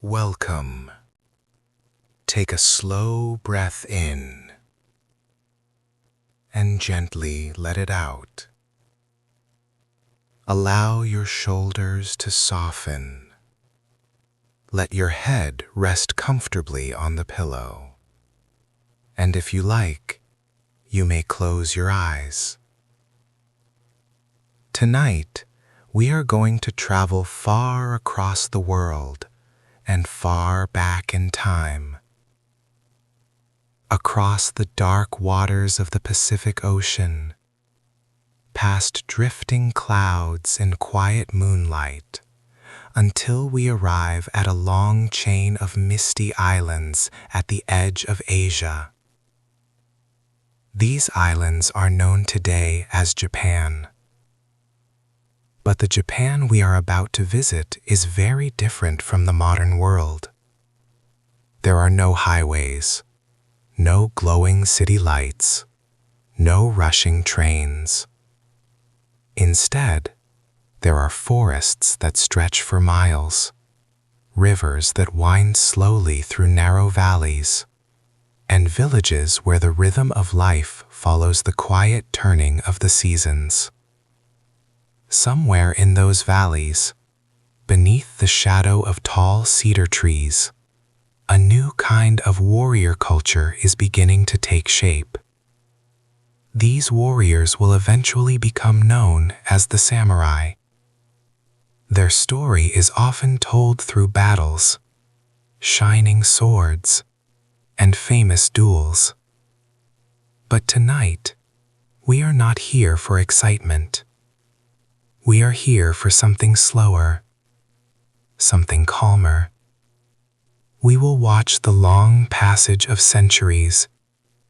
Welcome. Take a slow breath in and gently let it out. Allow your shoulders to soften. Let your head rest comfortably on the pillow. And if you like, you may close your eyes. Tonight, we are going to travel far across the world and far back in time. Across the dark waters of the Pacific Ocean, past drifting clouds and quiet moonlight, until we arrive at a long chain of misty islands at the edge of Asia. These islands are known today as Japan. But the Japan we are about to visit is very different from the modern world. There are no highways, no glowing city lights, no rushing trains. Instead, there are forests that stretch for miles, rivers that wind slowly through narrow valleys, and villages where the rhythm of life follows the quiet turning of the seasons. Somewhere in those valleys, beneath the shadow of tall cedar trees, a new kind of warrior culture is beginning to take shape. These warriors will eventually become known as the samurai. Their story is often told through battles, shining swords, and famous duels. But tonight, we are not here for excitement. We are here for something slower, something calmer. We will watch the long passage of centuries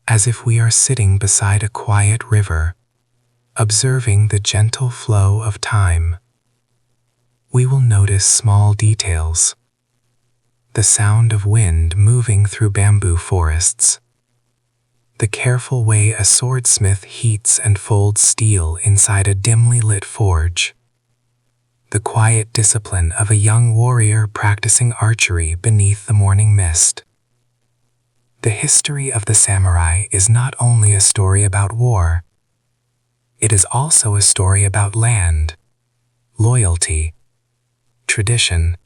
as if we are sitting beside a quiet river, observing the gentle flow of time. We will notice small details, the sound of wind moving through bamboo forests, the careful way a swordsmith heats and folds steel inside a dimly lit forge, the quiet discipline of a young warrior practicing archery beneath the morning mist. The history of the samurai is not only a story about war, it is also a story about land, loyalty, tradition,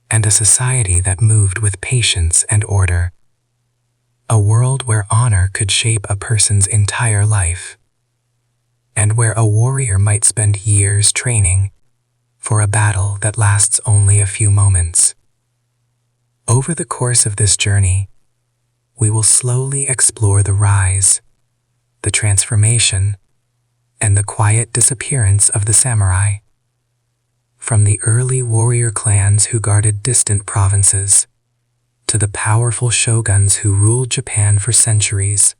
and a society that moved with patience and order. A world where honor could shape a person's entire life, and where a warrior might spend years training for a battle that lasts only a few moments. Over the course of this journey, we will slowly explore the rise, the transformation, and the quiet disappearance of the samurai. From the early warrior clans who guarded distant provinces, to the powerful shoguns who ruled Japan for centuries,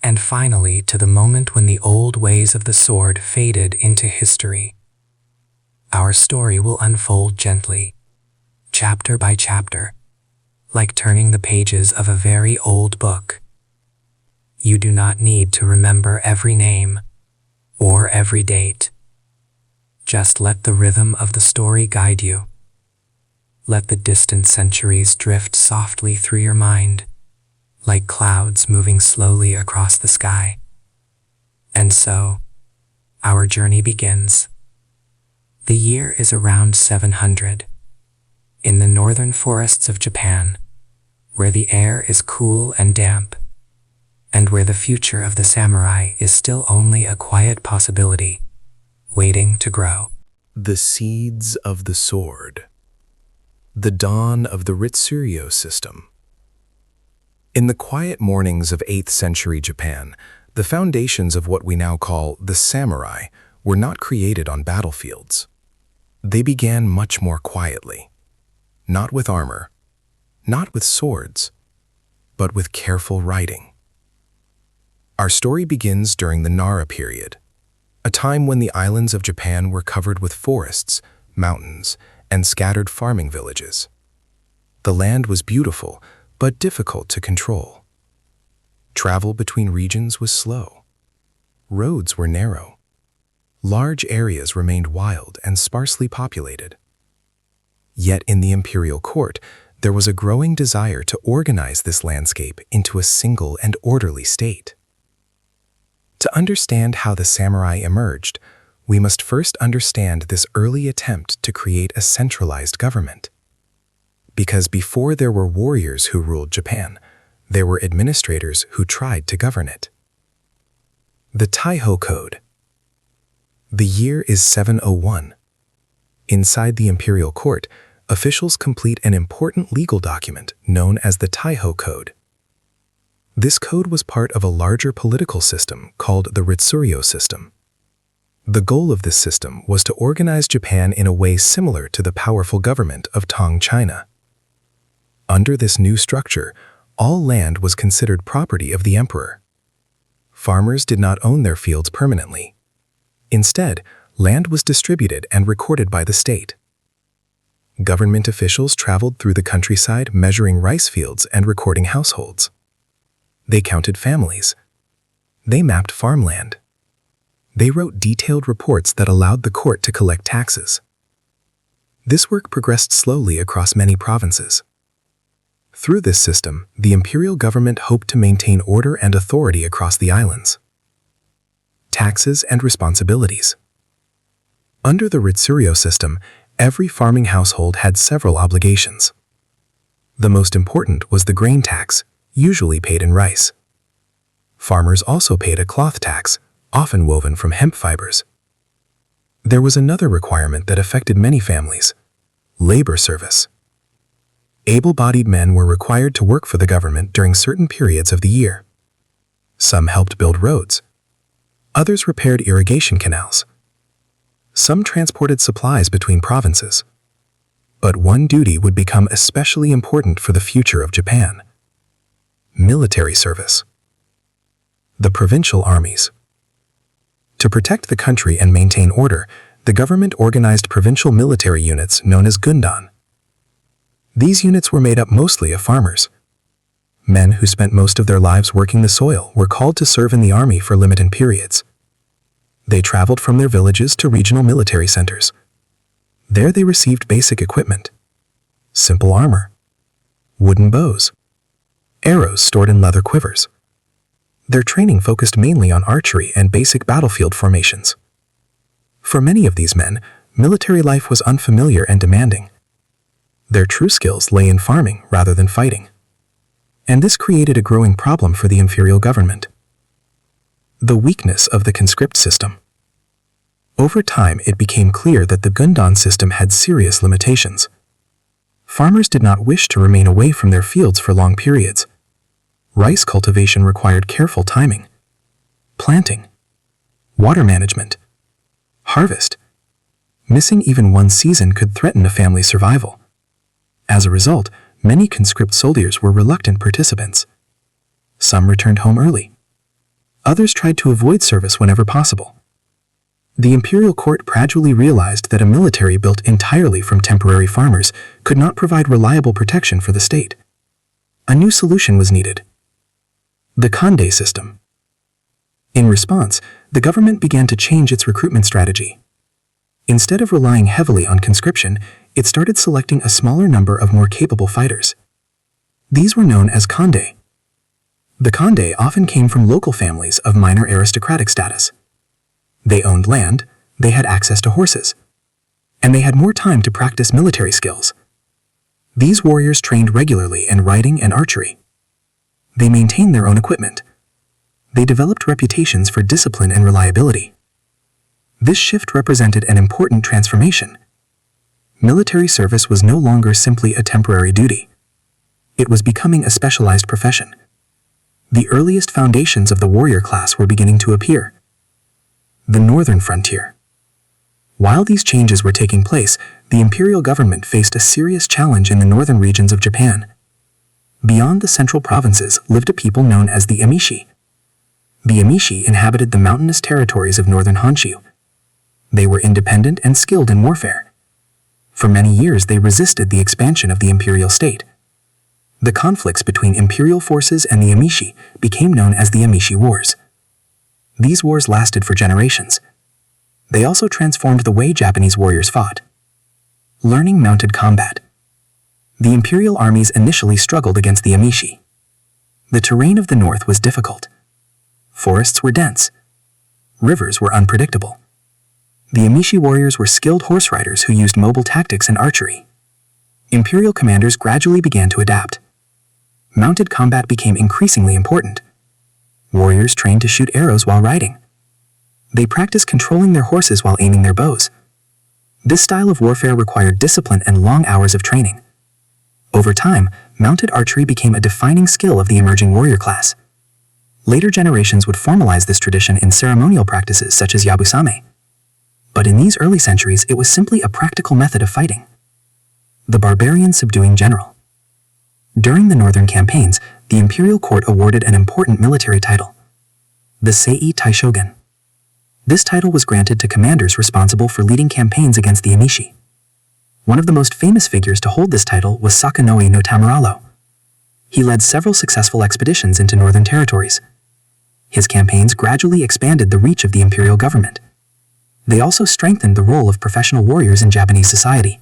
and finally to the moment when the old ways of the sword faded into history. Our story will unfold gently, chapter by chapter, like turning the pages of a very old book. You do not need to remember every name or every date. Just let the rhythm of the story guide you. Let the distant centuries drift softly through your mind, like clouds moving slowly across the sky. And so, our journey begins. The year is around 700. In the northern forests of Japan, where the air is cool and damp, and where the future of the samurai is still only a quiet possibility, waiting to grow. The seeds of the sword. The dawn of the Ritsuryo system. In the quiet mornings of 8th century Japan, the foundations of what we now call the samurai were not created on battlefields. They began much more quietly, not with armor, not with swords, but with careful writing. Our story begins during the Nara period, a time when the islands of Japan were covered with forests, mountains, and scattered farming villages. The land was beautiful, but difficult to control. Travel between regions was slow. Roads were narrow. Large areas remained wild and sparsely populated. Yet in the imperial court, there was a growing desire to organize this landscape into a single and orderly state. To understand how the samurai emerged, we must first understand this early attempt to create a centralized government. Because before there were warriors who ruled Japan, there were administrators who tried to govern it. The Taiho Code. The year is 701. Inside the imperial court, officials complete an important legal document known as the Taiho Code. This code was part of a larger political system called the Ritsuryo system. The goal of this system was to organize Japan in a way similar to the powerful government of Tang China. Under this new structure, all land was considered property of the emperor. Farmers did not own their fields permanently. Instead, land was distributed and recorded by the state. Government officials traveled through the countryside measuring rice fields and recording households. They counted families. They mapped farmland. They wrote detailed reports that allowed the court to collect taxes. This work progressed slowly across many provinces. Through this system, the imperial government hoped to maintain order and authority across the islands. Taxes and responsibilities. Under the Ritsuryo system, every farming household had several obligations. The most important was the grain tax, usually paid in rice. Farmers also paid a cloth tax, often woven from hemp fibers. There was another requirement that affected many families: labor service. Able-bodied men were required to work for the government during certain periods of the year. Some helped build roads. Others repaired irrigation canals. Some transported supplies between provinces. But one duty would become especially important for the future of Japan: military service. The provincial armies. To protect the country and maintain order, the government organized provincial military units known as gundan. These units were made up mostly of farmers. Men who spent most of their lives working the soil were called to serve in the army for limited periods. They traveled from their villages to regional military centers. There they received basic equipment: simple armor, wooden bows, arrows stored in leather quivers. Their training focused mainly on archery and basic battlefield formations. For many of these men, military life was unfamiliar and demanding. Their true skills lay in farming rather than fighting. And this created a growing problem for the imperial government: the weakness of the conscript system. Over time, it became clear that the gundan system had serious limitations. Farmers did not wish to remain away from their fields for long periods. Rice cultivation required careful timing, planting, water management, harvest. Missing even one season could threaten a family's survival. As a result, many conscript soldiers were reluctant participants. Some returned home early. Others tried to avoid service whenever possible. The imperial court gradually realized that a military built entirely from temporary farmers could not provide reliable protection for the state. A new solution was needed: the Kande system. In response, the government began to change its recruitment strategy. Instead of relying heavily on conscription, it started selecting a smaller number of more capable fighters. These were known as Kande. The Kande often came from local families of minor aristocratic status. They owned land, they had access to horses, and they had more time to practice military skills. These warriors trained regularly in riding and archery. They maintained their own equipment. They developed reputations for discipline and reliability. This shift represented an important transformation. Military service was no longer simply a temporary duty. It was becoming a specialized profession. The earliest foundations of the warrior class were beginning to appear. The northern frontier. While these changes were taking place, the imperial government faced a serious challenge in the northern regions of Japan. Beyond the central provinces lived a people known as the Emishi. The Emishi inhabited the mountainous territories of northern Honshu. They were independent and skilled in warfare. For many years they resisted the expansion of the imperial state. The conflicts between imperial forces and the Emishi became known as the Emishi Wars. These wars lasted for generations. They also transformed the way Japanese warriors fought. Learning mounted combat. The imperial armies initially struggled against the Emishi. The terrain of the north was difficult. Forests were dense. Rivers were unpredictable. The Emishi warriors were skilled horse riders who used mobile tactics and archery. Imperial commanders gradually began to adapt. Mounted combat became increasingly important. Warriors trained to shoot arrows while riding. They practiced controlling their horses while aiming their bows. This style of warfare required discipline and long hours of training. Over time, mounted archery became a defining skill of the emerging warrior class. Later generations would formalize this tradition in ceremonial practices such as yabusame. But in these early centuries, it was simply a practical method of fighting. The barbarian subduing general. During the northern campaigns, the imperial court awarded an important military title, the Sei Taishogun. This title was granted to commanders responsible for leading campaigns against the Emishi. One of the most famous figures to hold this title was Sakanoi no Tamaralo. He led several successful expeditions into northern territories. His campaigns gradually expanded the reach of the imperial government. They also strengthened the role of professional warriors in Japanese society.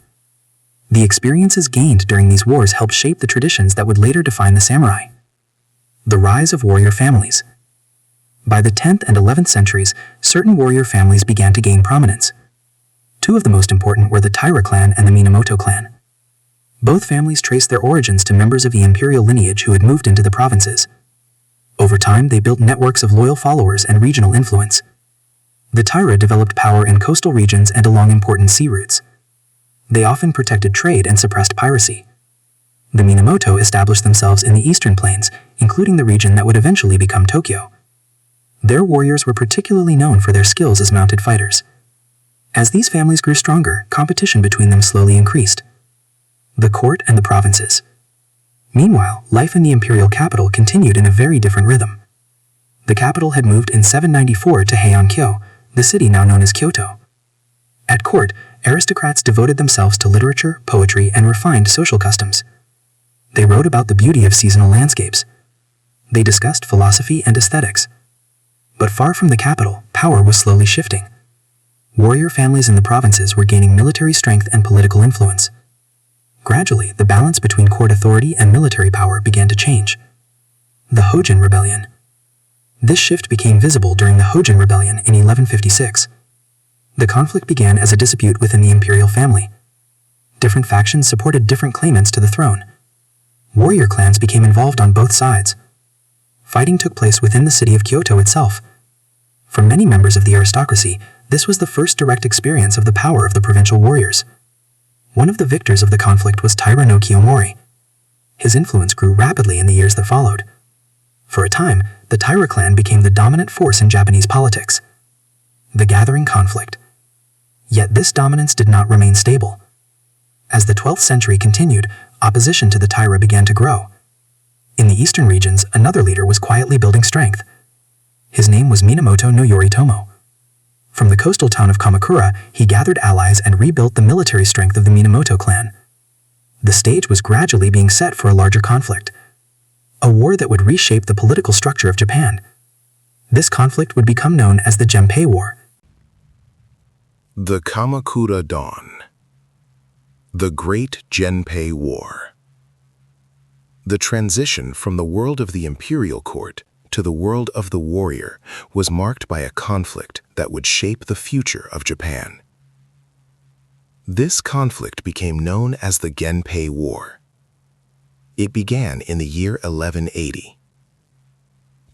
The experiences gained during these wars helped shape the traditions that would later define the samurai. The rise of warrior families. By the 10th and 11th centuries, certain warrior families began to gain prominence. Two of the most important were the Taira clan and the Minamoto clan. Both families traced their origins to members of the imperial lineage who had moved into the provinces. Over time, they built networks of loyal followers and regional influence. The Taira developed power in coastal regions and along important sea routes. They often protected trade and suppressed piracy. The Minamoto established themselves in the eastern plains, including the region that would eventually become Tokyo. Their warriors were particularly known for their skills as mounted fighters. As these families grew stronger, competition between them slowly increased. The court and the provinces. Meanwhile, life in the imperial capital continued in a very different rhythm. The capital had moved in 794 to Heian-kyo, the city now known as Kyoto. At court, aristocrats devoted themselves to literature, poetry, and refined social customs. They wrote about the beauty of seasonal landscapes. They discussed philosophy and aesthetics. But far from the capital, power was slowly shifting. Warrior families in the provinces were gaining military strength and political influence. Gradually, the balance between court authority and military power began to change. The Hojin Rebellion. This shift became visible during the Hojin Rebellion in 1156. The conflict began as a dispute within the imperial family. Different factions supported different claimants to the throne. Warrior clans became involved on both sides. Fighting took place within the city of Kyoto itself. For many members of the aristocracy, this was the first direct experience of the power of the provincial warriors. One of the victors of the conflict was Taira no Kiyomori. His influence grew rapidly in the years that followed. For a time, the Taira clan became the dominant force in Japanese politics. The gathering conflict. Yet this dominance did not remain stable. As the 12th century continued, opposition to the Taira began to grow. In the eastern regions, another leader was quietly building strength. His name was Minamoto no Yoritomo. From the coastal town of Kamakura, he gathered allies and rebuilt the military strength of the Minamoto clan. The stage was gradually being set for a larger conflict, a war that would reshape the political structure of Japan. This conflict would become known as the Genpei War. The Kamakura Dawn. The Great Genpei War. The transition from the world of the imperial court to the world of the warrior was marked by a conflict that would shape the future of Japan. This conflict became known as the Genpei War. It began in the year 1180.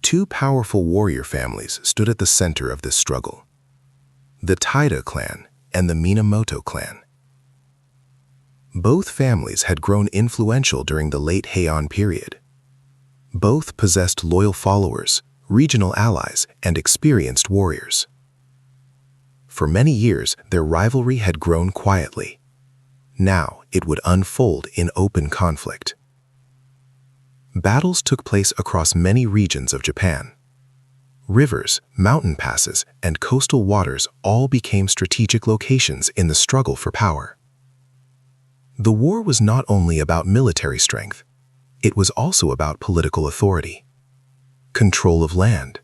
Two powerful warrior families stood at the center of this struggle: the Taira clan and the Minamoto clan. Both families had grown influential during the late Heian period. Both possessed loyal followers, regional allies, and experienced warriors. For many years, their rivalry had grown quietly. Now it would unfold in open conflict. Battles took place across many regions of Japan. Rivers, mountain passes, and coastal waters all became strategic locations in the struggle for power. The war was not only about military strength, it was also about political authority, control of land,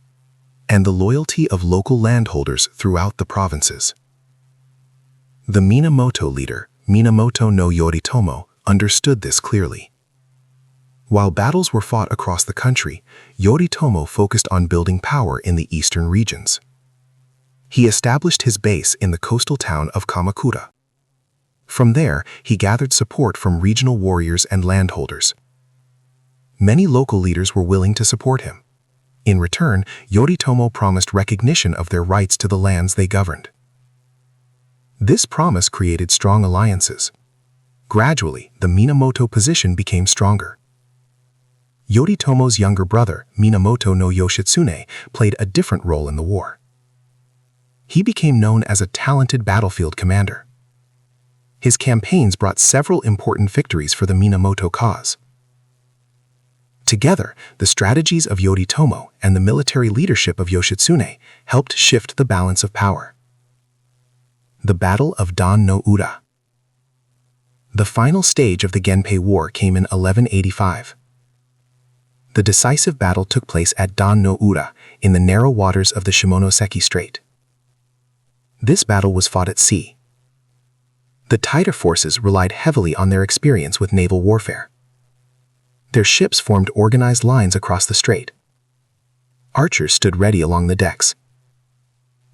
and the loyalty of local landholders throughout the provinces. The Minamoto leader, Minamoto no Yoritomo understood this clearly. While battles were fought across the country, Yoritomo focused on building power in the eastern regions. He established his base in the coastal town of Kamakura. From there, he gathered support from regional warriors and landholders. Many local leaders were willing to support him. In return, Yoritomo promised recognition of their rights to the lands they governed. This promise created strong alliances. Gradually, the Minamoto position became stronger. Yoritomo's younger brother, Minamoto no Yoshitsune, played a different role in the war. He became known as a talented battlefield commander. His campaigns brought several important victories for the Minamoto cause. Together, the strategies of Yoritomo and the military leadership of Yoshitsune helped shift the balance of power. The Battle of Dan no Ura. The final stage of the Genpei War came in 1185. The decisive battle took place at Dan no Ura in the narrow waters of the Shimonoseki Strait. This battle was fought at sea. The Taira forces relied heavily on their experience with naval warfare. Their ships formed organized lines across the strait. Archers stood ready along the decks.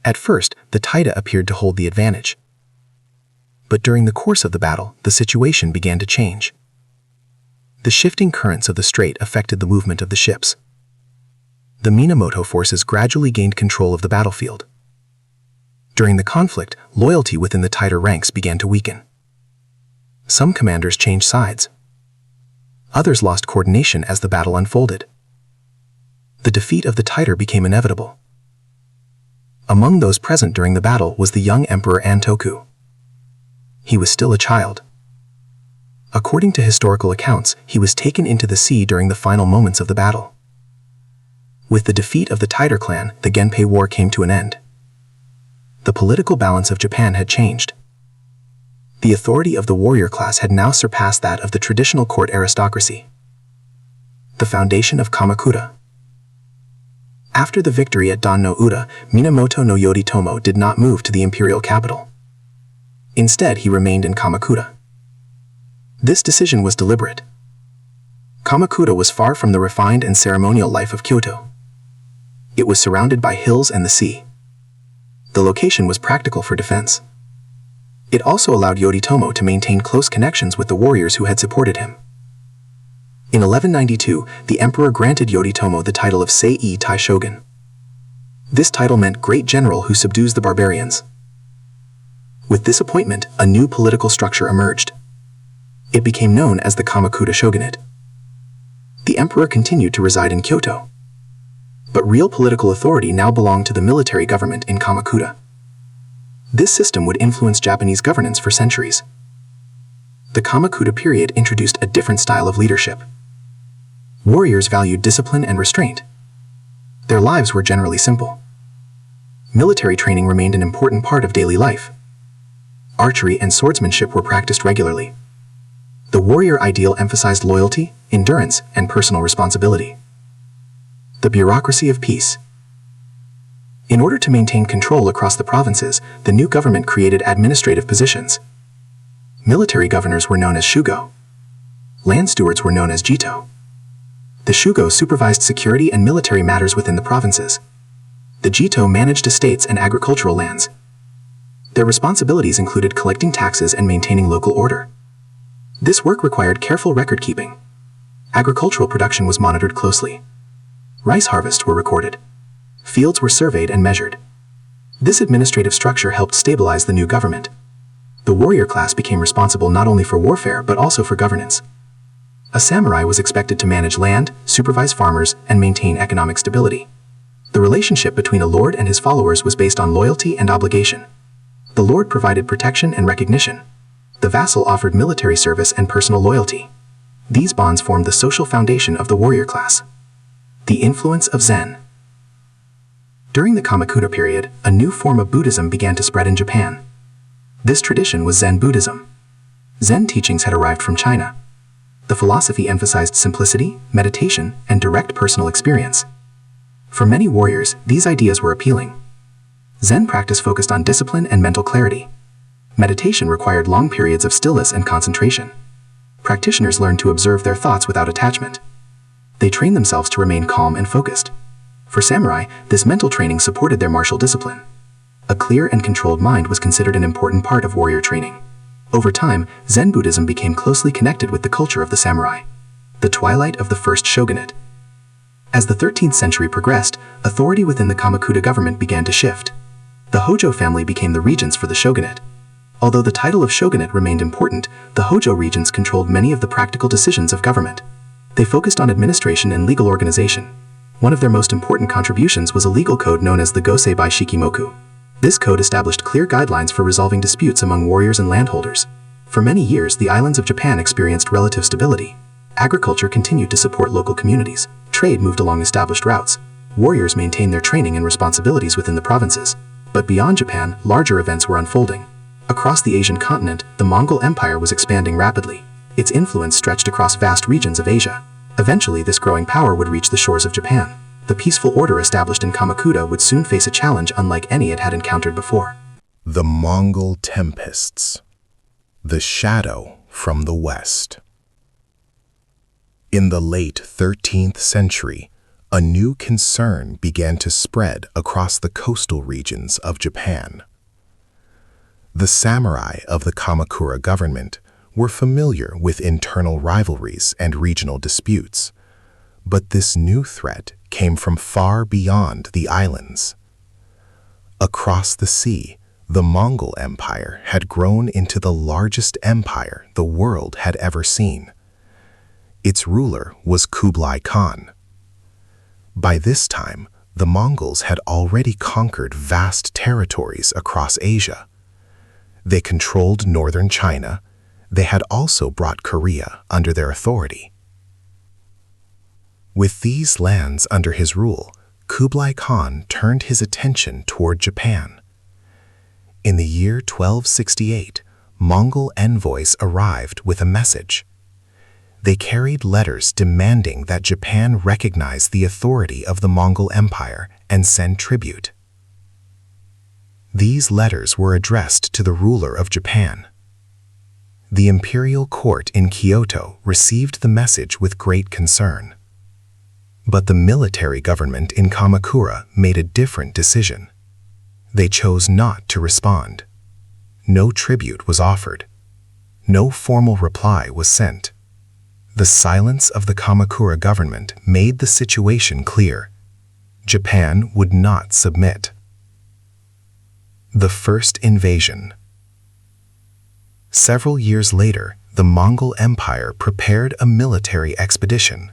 At first, the Taira appeared to hold the advantage. But during the course of the battle, the situation began to change. The shifting currents of the strait affected the movement of the ships. The Minamoto forces gradually gained control of the battlefield. During the conflict, loyalty within the Taira ranks began to weaken. Some commanders changed sides. Others lost coordination as the battle unfolded. The defeat of the Taira became inevitable. Among those present during the battle was the young Emperor Antoku. He was still a child. According to historical accounts, he was taken into the sea during the final moments of the battle. With the defeat of the Taira clan, the Genpei War came to an end. The political balance of Japan had changed. The authority of the warrior class had now surpassed that of the traditional court aristocracy. The foundation of Kamakura. After the victory at Dan no Ura, Minamoto no Yoritomo did not move to the imperial capital. Instead, he remained in Kamakura. This decision was deliberate. Kamakura was far from the refined and ceremonial life of Kyoto. It was surrounded by hills and the sea. The location was practical for defense. It also allowed Yoritomo to maintain close connections with the warriors who had supported him. In 1192, the emperor granted Yoritomo the title of Sei Tai Shogun. This title meant Great General who subdues the barbarians. With this appointment, a new political structure emerged. It became known as the Kamakura Shogunate. The emperor continued to reside in Kyoto. But real political authority now belonged to the military government in Kamakura. This system would influence Japanese governance for centuries. The Kamakura period introduced a different style of leadership. Warriors valued discipline and restraint. Their lives were generally simple. Military training remained an important part of daily life. Archery and swordsmanship were practiced regularly. The warrior ideal emphasized loyalty, endurance, and personal responsibility. The bureaucracy of peace. In order to maintain control across the provinces, the new government created administrative positions. Military governors were known as shugo. Land stewards were known as jito. The shugo supervised security and military matters within the provinces. The jito managed estates and agricultural lands. Their responsibilities included collecting taxes and maintaining local order. This work required careful record-keeping. Agricultural production was monitored closely. Rice harvests were recorded. Fields were surveyed and measured. This administrative structure helped stabilize the new government. The warrior class became responsible not only for warfare but also for governance. A samurai was expected to manage land, supervise farmers, and maintain economic stability. The relationship between a lord and his followers was based on loyalty and obligation. The lord provided protection and recognition. The vassal offered military service and personal loyalty. These bonds formed the social foundation of the warrior class. The influence of Zen. During the Kamakura period, a new form of Buddhism began to spread in Japan. This tradition was Zen Buddhism. Zen teachings had arrived from China. The philosophy emphasized simplicity, meditation, and direct personal experience. For many warriors, these ideas were appealing. Zen practice focused on discipline and mental clarity. Meditation required long periods of stillness and concentration. Practitioners learned to observe their thoughts without attachment. They trained themselves to remain calm and focused. For samurai, this mental training supported their martial discipline. A clear and controlled mind was considered an important part of warrior training. Over time, Zen Buddhism became closely connected with the culture of the samurai. The twilight of the first shogunate. As the 13th century progressed, authority within the Kamakura government began to shift. The Hojo family became the regents for the shogunate. Although the title of shogunate remained important, the Hojo regents controlled many of the practical decisions of government. They focused on administration and legal organization. One of their most important contributions was a legal code known as the Goseibai Shikimoku. This code established clear guidelines for resolving disputes among warriors and landholders. For many years, the islands of Japan experienced relative stability. Agriculture continued to support local communities. Trade moved along established routes. Warriors maintained their training and responsibilities within the provinces. But beyond Japan, larger events were unfolding. Across the Asian continent, the Mongol Empire was expanding rapidly. Its influence stretched across vast regions of Asia. Eventually, this growing power would reach the shores of Japan. The peaceful order established in Kamakura would soon face a challenge unlike any it had encountered before. The Mongol Tempests. The Shadow from the West. In the late 13th century, a new concern began to spread across the coastal regions of Japan. The samurai of the Kamakura government were familiar with internal rivalries and regional disputes, but this new threat came from far beyond the islands. Across the sea, the Mongol Empire had grown into the largest empire the world had ever seen. Its ruler was Kublai Khan. By this time, the Mongols had already conquered vast territories across Asia. They controlled northern China. They had also brought Korea under their authority. With these lands under his rule, Kublai Khan turned his attention toward Japan. In the year 1268, Mongol envoys arrived with a message. They carried letters demanding that Japan recognize the authority of the Mongol Empire and send tribute. These letters were addressed to the ruler of Japan. The imperial court in Kyoto received the message with great concern. But the military government in Kamakura made a different decision. They chose not to respond. No tribute was offered. No formal reply was sent. The silence of the Kamakura government made the situation clear. Japan would not submit. The first invasion. Several years later, the Mongol Empire prepared a military expedition.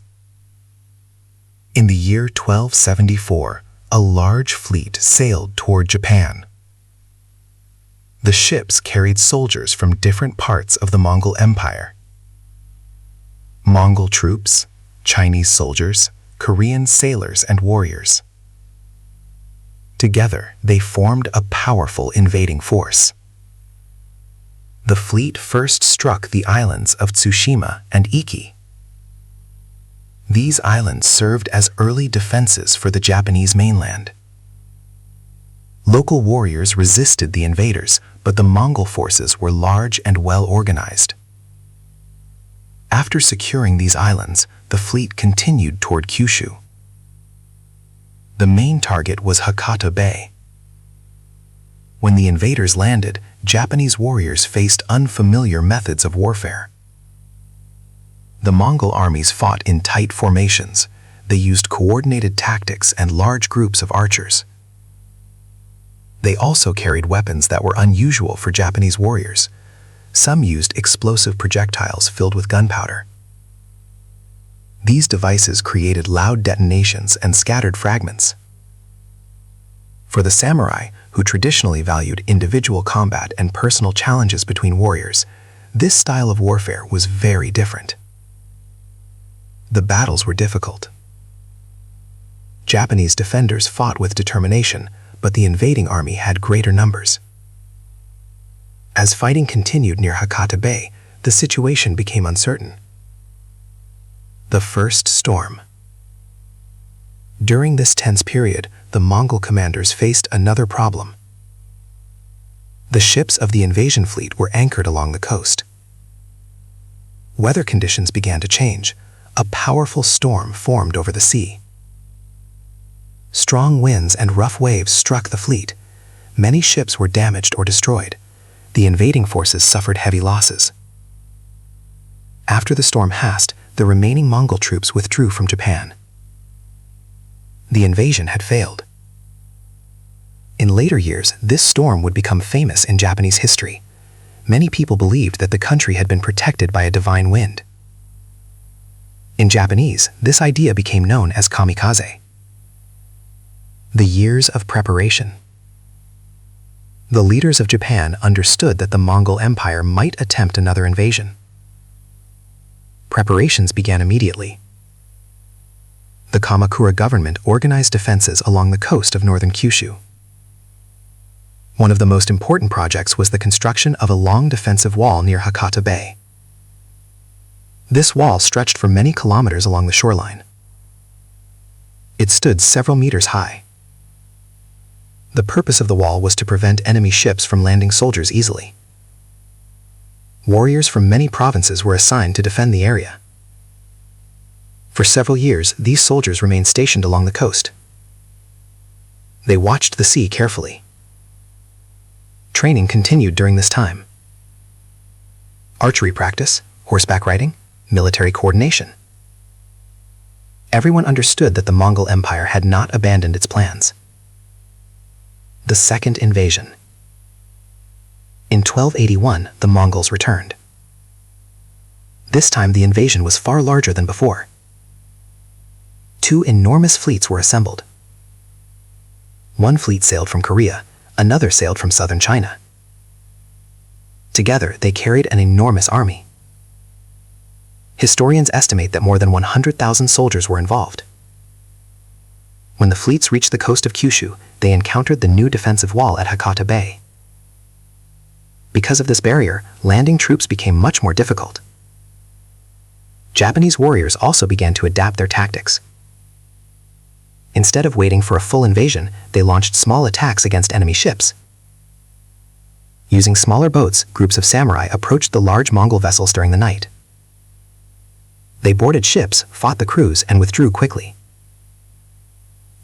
In the year 1274, a large fleet sailed toward Japan. The ships carried soldiers from different parts of the Mongol Empire. Mongol troops, Chinese soldiers, Korean sailors and warriors. Together, they formed a powerful invading force. The fleet first struck the islands of Tsushima and Iki. These islands served as early defenses for the Japanese mainland. Local warriors resisted the invaders, but the Mongol forces were large and well organized. After securing these islands, the fleet continued toward Kyushu. The main target was Hakata Bay. When the invaders landed, Japanese warriors faced unfamiliar methods of warfare. The Mongol armies fought in tight formations. They used coordinated tactics and large groups of archers. They also carried weapons that were unusual for Japanese warriors. Some used explosive projectiles filled with gunpowder. These devices created loud detonations and scattered fragments. For the samurai, who traditionally valued individual combat and personal challenges between warriors, this style of warfare was very different. The battles were difficult. Japanese defenders fought with determination, but the invading army had greater numbers. As fighting continued near Hakata Bay, the situation became uncertain. The first storm. During this tense period, the Mongol commanders faced another problem. The ships of the invasion fleet were anchored along the coast. Weather conditions began to change. A powerful storm formed over the sea. Strong winds and rough waves struck the fleet. Many ships were damaged or destroyed. The invading forces suffered heavy losses. After the storm passed, the remaining Mongol troops withdrew from Japan. The invasion had failed. In later years, this storm would become famous in Japanese history. Many people believed that the country had been protected by a divine wind. In Japanese, this idea became known as kamikaze. The years of preparation. The leaders of Japan understood that the Mongol Empire might attempt another invasion. Preparations began immediately. The Kamakura government organized defenses along the coast of northern Kyushu. One of the most important projects was the construction of a long defensive wall near Hakata Bay. This wall stretched for many kilometers along the shoreline. It stood several meters high. The purpose of the wall was to prevent enemy ships from landing soldiers easily. Warriors from many provinces were assigned to defend the area. For several years, these soldiers remained stationed along the coast. They watched the sea carefully. Training continued during this time. Archery practice, horseback riding, military coordination. Everyone understood that the Mongol Empire had not abandoned its plans. The second invasion. In 1281, the Mongols returned. This time the invasion was far larger than before. Two enormous fleets were assembled. One fleet sailed from Korea, another sailed from southern China. Together, they carried an enormous army. Historians estimate that more than 100,000 soldiers were involved. When the fleets reached the coast of Kyushu, they encountered the new defensive wall at Hakata Bay. Because of this barrier, landing troops became much more difficult. Japanese warriors also began to adapt their tactics. Instead of waiting for a full invasion, they launched small attacks against enemy ships. Using smaller boats, groups of samurai approached the large Mongol vessels during the night. They boarded ships, fought the crews, and withdrew quickly.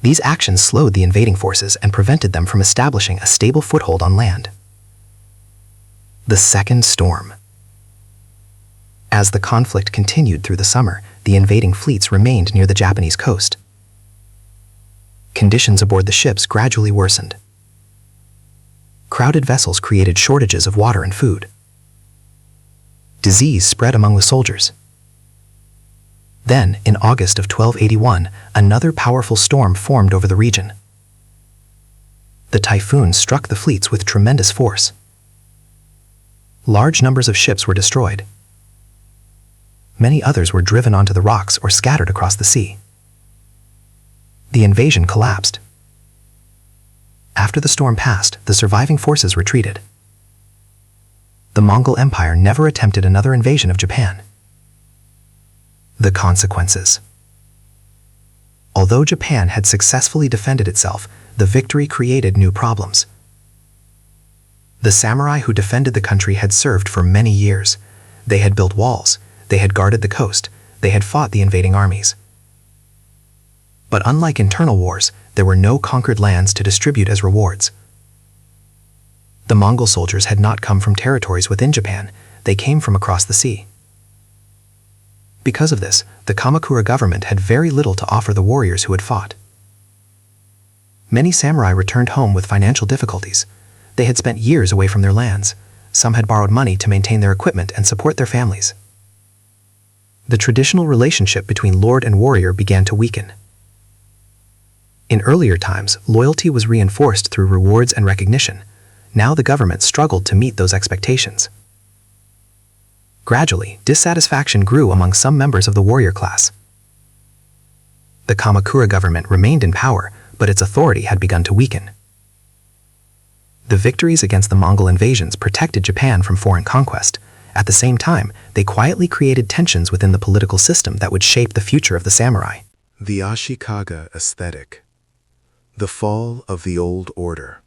These actions slowed the invading forces and prevented them from establishing a stable foothold on land. The second storm. As the conflict continued through the summer, the invading fleets remained near the Japanese coast. Conditions aboard the ships gradually worsened. Crowded vessels created shortages of water and food. Disease spread among the soldiers. Then, in August of 1281, another powerful storm formed over the region. The typhoon struck the fleets with tremendous force. Large numbers of ships were destroyed. Many others were driven onto the rocks or scattered across the sea. The invasion collapsed. After the storm passed, the surviving forces retreated. The Mongol Empire never attempted another invasion of Japan. The consequences. Although Japan had successfully defended itself, the victory created new problems. The samurai who defended the country had served for many years. They had built walls, they had guarded the coast, they had fought the invading armies. But unlike internal wars, there were no conquered lands to distribute as rewards. The Mongol soldiers had not come from territories within Japan, they came from across the sea. Because of this, the Kamakura government had very little to offer the warriors who had fought. Many samurai returned home with financial difficulties. They had spent years away from their lands. Some had borrowed money to maintain their equipment and support their families. The traditional relationship between lord and warrior began to weaken. In earlier times, loyalty was reinforced through rewards and recognition. Now the government struggled to meet those expectations. Gradually, dissatisfaction grew among some members of the warrior class. The Kamakura government remained in power, but its authority had begun to weaken. The victories against the Mongol invasions protected Japan from foreign conquest. At the same time, they quietly created tensions within the political system that would shape the future of the samurai. The Ashikaga aesthetic. The fall of the old order.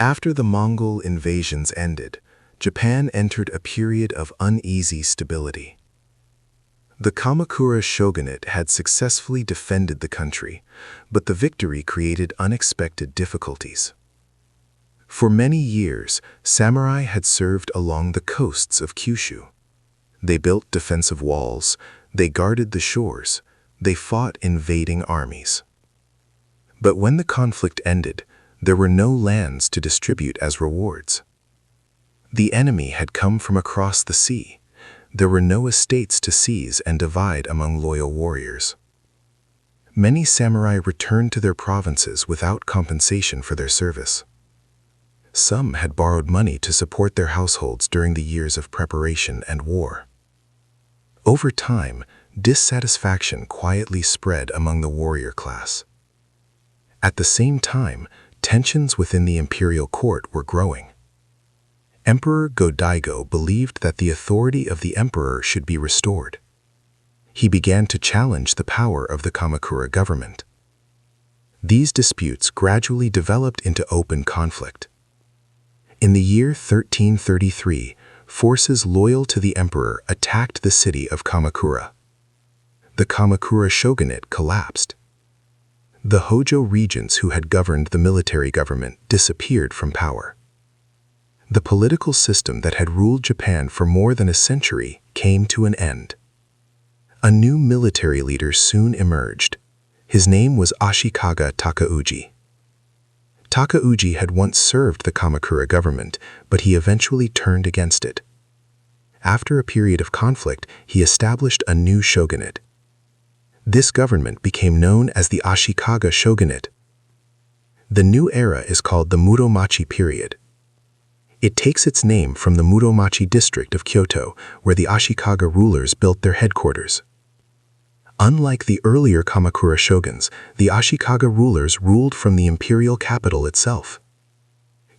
After the Mongol invasions ended, Japan entered a period of uneasy stability. The Kamakura shogunate had successfully defended the country, but the victory created unexpected difficulties. For many years, samurai had served along the coasts of Kyushu. They built defensive walls, they guarded the shores, they fought invading armies. But when the conflict ended, there were no lands to distribute as rewards. The enemy had come from across the sea. There were no estates to seize and divide among loyal warriors. Many samurai returned to their provinces without compensation for their service. Some had borrowed money to support their households during the years of preparation and war. Over time, dissatisfaction quietly spread among the warrior class. At the same time, tensions within the imperial court were growing. Emperor Go-Daigo believed that the authority of the emperor should be restored. He began to challenge the power of the Kamakura government. These disputes gradually developed into open conflict. In the year 1333, forces loyal to the emperor attacked the city of Kamakura. The Kamakura shogunate collapsed. The Hojo regents who had governed the military government disappeared from power. The political system that had ruled Japan for more than a century came to an end. A new military leader soon emerged. His name was Ashikaga Takauji. Takauji had once served the Kamakura government, but he eventually turned against it. After a period of conflict, he established a new shogunate. This government became known as the Ashikaga shogunate. The new era is called the Muromachi period. It takes its name from the Muromachi district of Kyoto, where the Ashikaga rulers built their headquarters. Unlike the earlier Kamakura shoguns, the Ashikaga rulers ruled from the imperial capital itself.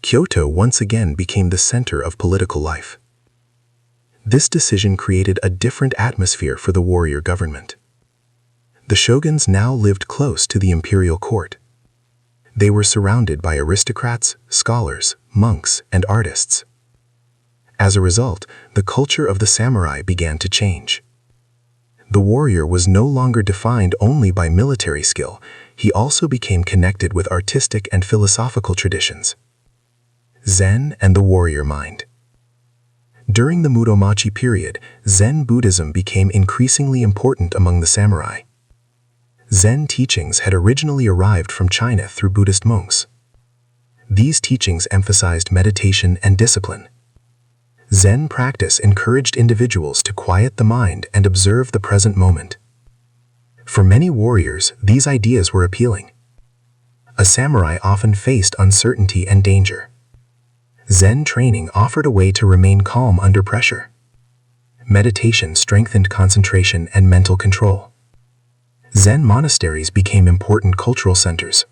Kyoto once again became the center of political life. This decision created a different atmosphere for the warrior government. The shoguns now lived close to the imperial court. They were surrounded by aristocrats, scholars, monks, and artists. As a result, the culture of the samurai began to change. The warrior was no longer defined only by military skill, he also became connected with artistic and philosophical traditions. Zen and the warrior mind. During the Muromachi period, Zen Buddhism became increasingly important among the samurai. Zen teachings had originally arrived from China through Buddhist monks. These teachings emphasized meditation and discipline. Zen practice encouraged individuals to quiet the mind and observe the present moment. For many warriors, these ideas were appealing. A samurai often faced uncertainty and danger. Zen training offered a way to remain calm under pressure. Meditation strengthened concentration and mental control. Zen monasteries became important cultural centers.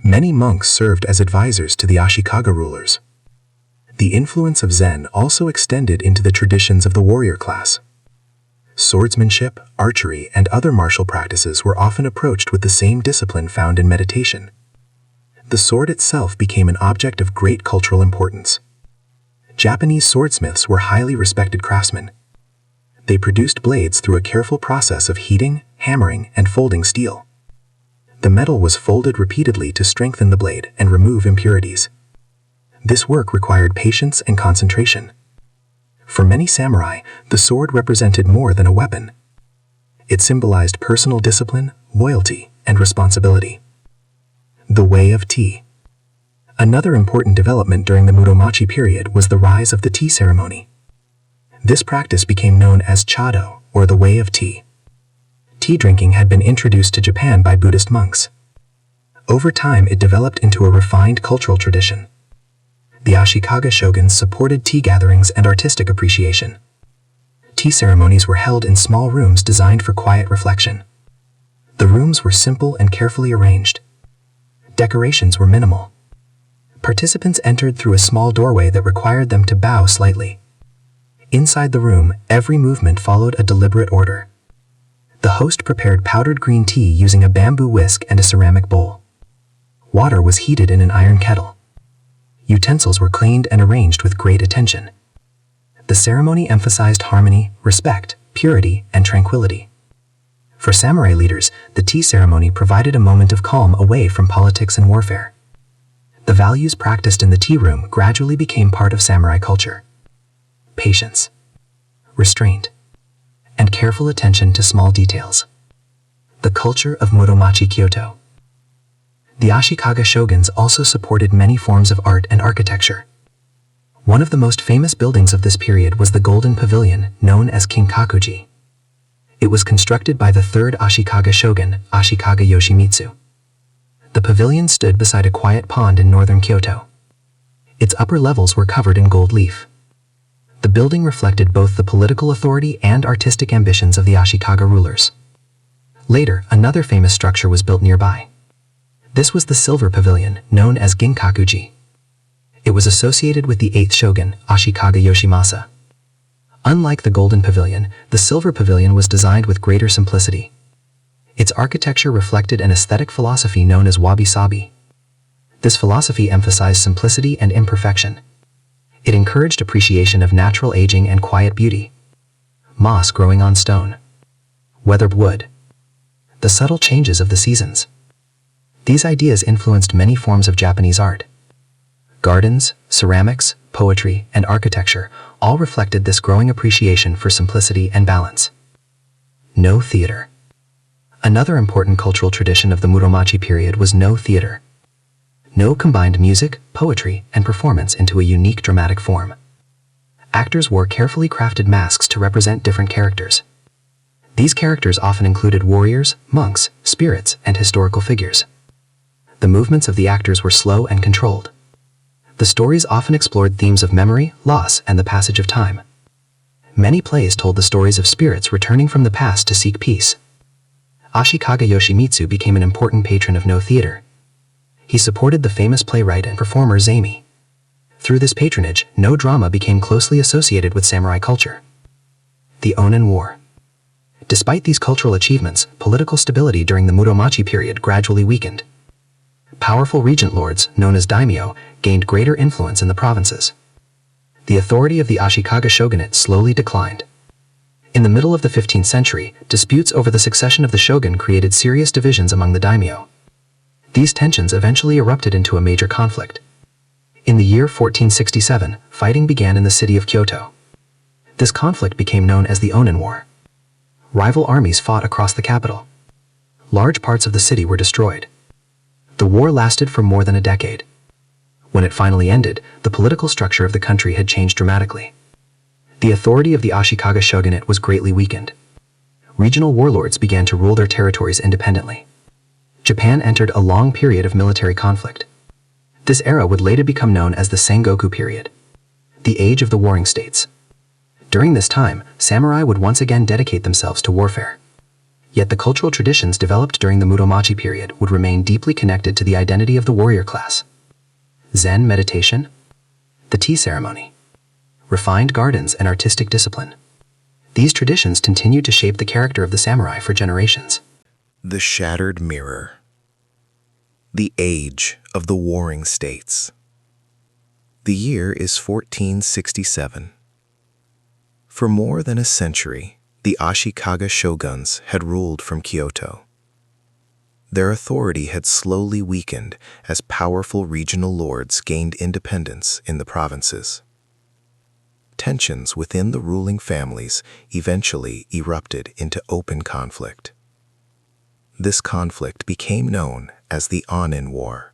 Many monks served as advisors to the Ashikaga rulers. The influence of Zen also extended into the traditions of the warrior class. Swordsmanship, archery, and other martial practices were often approached with the same discipline found in meditation. The sword itself became an object of great cultural importance. Japanese swordsmiths were highly respected craftsmen. They produced blades through a careful process of heating, hammering, and folding steel. The metal was folded repeatedly to strengthen the blade and remove impurities. This work required patience and concentration. For many samurai, the sword represented more than a weapon. It symbolized personal discipline, loyalty, and responsibility. The way of tea. Another important development during the Muromachi period was the rise of the tea ceremony. This practice became known as chado, or the way of tea. Tea drinking had been introduced to Japan by Buddhist monks. Over time, it developed into a refined cultural tradition. The Ashikaga shoguns supported tea gatherings and artistic appreciation. Tea ceremonies were held in small rooms designed for quiet reflection. The rooms were simple and carefully arranged. Decorations were minimal. Participants entered through a small doorway that required them to bow slightly. Inside the room, every movement followed a deliberate order. The host prepared powdered green tea using a bamboo whisk and a ceramic bowl. Water was heated in an iron kettle. Utensils were cleaned and arranged with great attention. The ceremony emphasized harmony, respect, purity, and tranquility. For samurai leaders, the tea ceremony provided a moment of calm away from politics and warfare. The values practiced in the tea room gradually became part of samurai culture. Patience, restraint, and careful attention to small details. The culture of Muromachi Kyoto. The Ashikaga shoguns also supported many forms of art and architecture. One of the most famous buildings of this period was the Golden Pavilion, known as Kinkakuji. It was constructed by the third Ashikaga shogun, Ashikaga Yoshimitsu. The pavilion stood beside a quiet pond in northern Kyoto. Its upper levels were covered in gold leaf. The building reflected both the political authority and artistic ambitions of the Ashikaga rulers. Later, another famous structure was built nearby. This was the Silver Pavilion, known as Ginkakuji. It was associated with the 8th shogun, Ashikaga Yoshimasa. Unlike the Golden Pavilion, the Silver Pavilion was designed with greater simplicity. Its architecture reflected an aesthetic philosophy known as wabi-sabi. This philosophy emphasized simplicity and imperfection. It encouraged appreciation of natural aging and quiet beauty. Moss growing on stone. Weathered wood. The subtle changes of the seasons. These ideas influenced many forms of Japanese art. Gardens, ceramics, poetry, and architecture all reflected this growing appreciation for simplicity and balance. No theater. Another important cultural tradition of the Muromachi period was no theater. No combined music, poetry, and performance into a unique dramatic form. Actors wore carefully crafted masks to represent different characters. These characters often included warriors, monks, spirits, and historical figures. The movements of the actors were slow and controlled. The stories often explored themes of memory, loss, and the passage of time. Many plays told the stories of spirits returning from the past to seek peace. Ashikaga Yoshimitsu became an important patron of no theater. He supported the famous playwright and performer Zaimi. Through this patronage, no drama became closely associated with samurai culture. The Onin War. Despite these cultural achievements, political stability during the Muromachi period gradually weakened. Powerful regent lords, known as daimyo, gained greater influence in the provinces. The authority of the Ashikaga shogunate slowly declined. In the middle of the 15th century, disputes over the succession of the shogun created serious divisions among the daimyo. These tensions eventually erupted into a major conflict. In the year 1467, fighting began in the city of Kyoto. This conflict became known as the Onin War. Rival armies fought across the capital. Large parts of the city were destroyed. The war lasted for more than a decade. When it finally ended, the political structure of the country had changed dramatically. The authority of the Ashikaga shogunate was greatly weakened. Regional warlords began to rule their territories independently. Japan entered a long period of military conflict. This era would later become known as the Sengoku period, the age of the warring states. During this time, samurai would once again dedicate themselves to warfare. Yet the cultural traditions developed during the Muromachi period would remain deeply connected to the identity of the warrior class. Zen meditation, the tea ceremony, refined gardens, and artistic discipline. These traditions continued to shape the character of the samurai for generations. The Shattered Mirror. The Age of the Warring States. The year is 1467. For more than a century, the Ashikaga shoguns had ruled from Kyoto. Their authority had slowly weakened as powerful regional lords gained independence in the provinces. Tensions within the ruling families eventually erupted into open conflict. This conflict became known as the Onin War.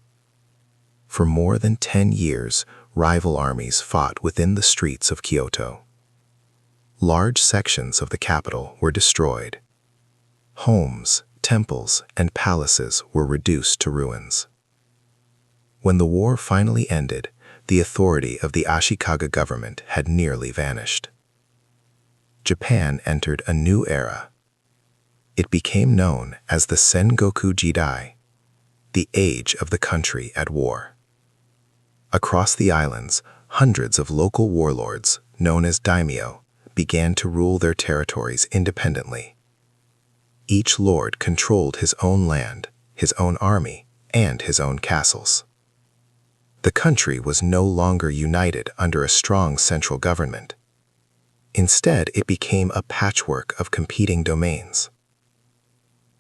For more than 10 years, rival armies fought within the streets of Kyoto. Large sections of the capital were destroyed. Homes, temples, and palaces were reduced to ruins. When the war finally ended, the authority of the Ashikaga government had nearly vanished. Japan entered a new era. It became known as the Sengoku Jidai, the age of the country at war. Across the islands, hundreds of local warlords, known as daimyo, began to rule their territories independently. Each lord controlled his own land, his own army, and his own castles. The country was no longer united under a strong central government. Instead, it became a patchwork of competing domains.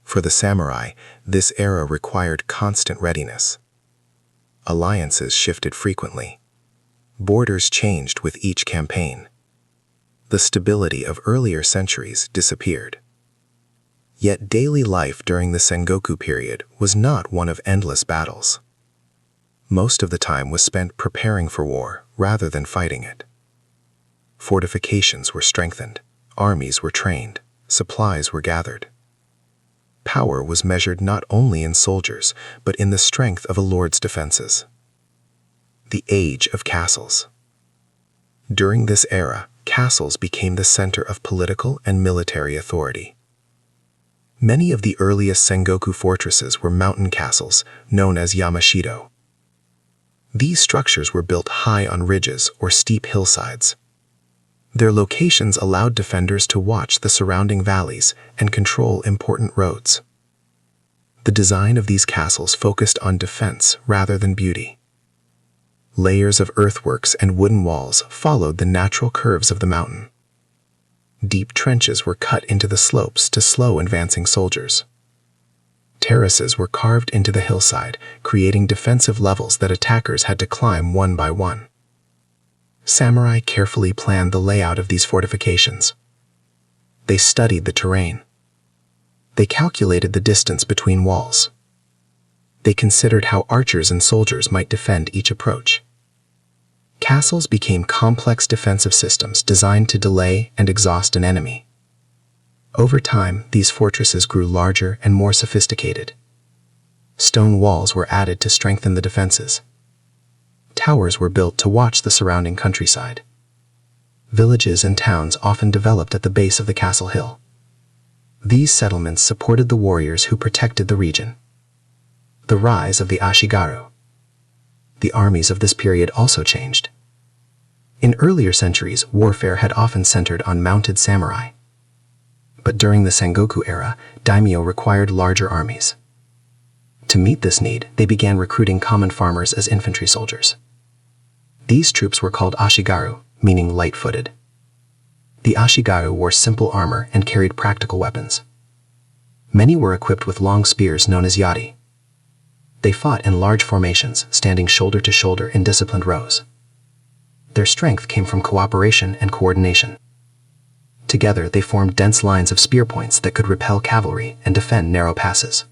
For the samurai, this era required constant readiness. Alliances shifted frequently. Borders changed with each campaign. The stability of earlier centuries disappeared. Yet daily life during the Sengoku period was not one of endless battles. Most of the time was spent preparing for war rather than fighting it. Fortifications were strengthened, armies were trained, supplies were gathered. Power was measured not only in soldiers, but in the strength of a lord's defenses. The age of castles. During this era, castles became the center of political and military authority. Many of the earliest Sengoku fortresses were mountain castles, known as Yamashito. These structures were built high on ridges or steep hillsides. Their locations allowed defenders to watch the surrounding valleys and control important roads. The design of these castles focused on defense rather than beauty. Layers of earthworks and wooden walls followed the natural curves of the mountain. Deep trenches were cut into the slopes to slow advancing soldiers. Terraces were carved into the hillside, creating defensive levels that attackers had to climb one by one. Samurai carefully planned the layout of these fortifications. They studied the terrain. They calculated the distance between walls. They considered how archers and soldiers might defend each approach. Castles became complex defensive systems designed to delay and exhaust an enemy. Over time, these fortresses grew larger and more sophisticated. Stone walls were added to strengthen the defenses. Towers were built to watch the surrounding countryside. Villages and towns often developed at the base of the castle hill. These settlements supported the warriors who protected the region. The rise of the Ashigaru. The armies of this period also changed. In earlier centuries, warfare had often centered on mounted samurai. But during the Sengoku era, daimyo required larger armies. To meet this need, they began recruiting common farmers as infantry soldiers. These troops were called Ashigaru, meaning light-footed. The Ashigaru wore simple armor and carried practical weapons. Many were equipped with long spears known as yari. They fought in large formations, standing shoulder to shoulder in disciplined rows. Their strength came from cooperation and coordination. Together, they formed dense lines of spear points that could repel cavalry and defend narrow passes.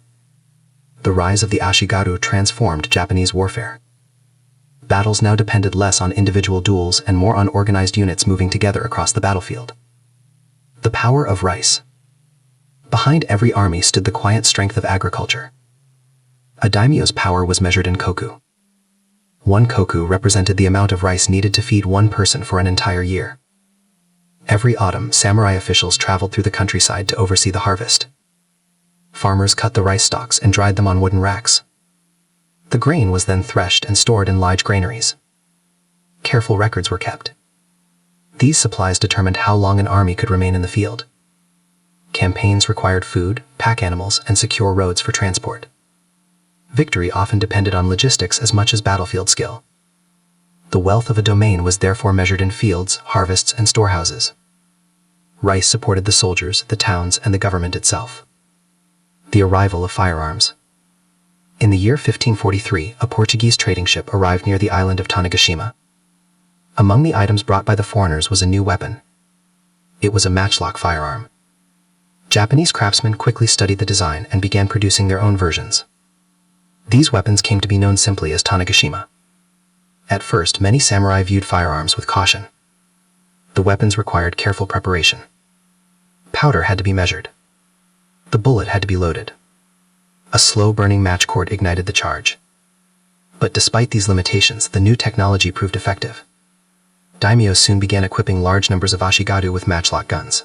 The rise of the Ashigaru transformed Japanese warfare. Battles now depended less on individual duels and more on organized units moving together across the battlefield. The power of rice. Behind every army stood the quiet strength of agriculture. A daimyo's power was measured in koku. One koku represented the amount of rice needed to feed one person for an entire year. Every autumn, samurai officials traveled through the countryside to oversee the harvest. Farmers cut the rice stalks and dried them on wooden racks. The grain was then threshed and stored in large granaries. Careful records were kept. These supplies determined how long an army could remain in the field. Campaigns required food, pack animals, and secure roads for transport. Victory often depended on logistics as much as battlefield skill. The wealth of a domain was therefore measured in fields, harvests, and storehouses. Rice supported the soldiers, the towns, and the government itself. The arrival of firearms. In the year 1543, a Portuguese trading ship arrived near the island of Tanegashima. Among the items brought by the foreigners was a new weapon. It was a matchlock firearm. Japanese craftsmen quickly studied the design and began producing their own versions. These weapons came to be known simply as Tanegashima. At first, many samurai viewed firearms with caution. The weapons required careful preparation. Powder had to be measured. The bullet had to be loaded. A slow-burning match cord ignited the charge. But despite these limitations, the new technology proved effective. Daimyos soon began equipping large numbers of ashigaru with matchlock guns.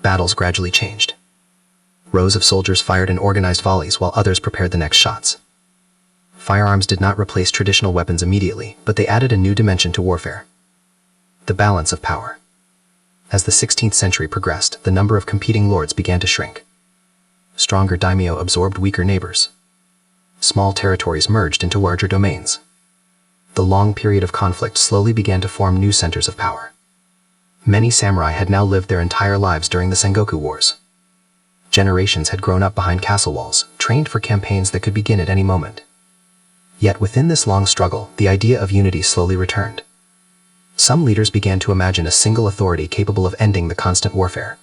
Battles gradually changed. Rows of soldiers fired in organized volleys while others prepared the next shots. Firearms did not replace traditional weapons immediately, but they added a new dimension to warfare. The balance of power. As the 16th century progressed, the number of competing lords began to shrink. Stronger daimyo absorbed weaker neighbors. Small territories merged into larger domains. the long period of conflict slowly began to form new centers of power. Many samurai had now lived their entire lives during the Sengoku Wars. Generations had grown up behind castle walls, trained for campaigns that could begin at any moment. Yet within this long struggle, the idea of unity slowly returned. Some leaders began to imagine a single authority capable of ending the constant warfare.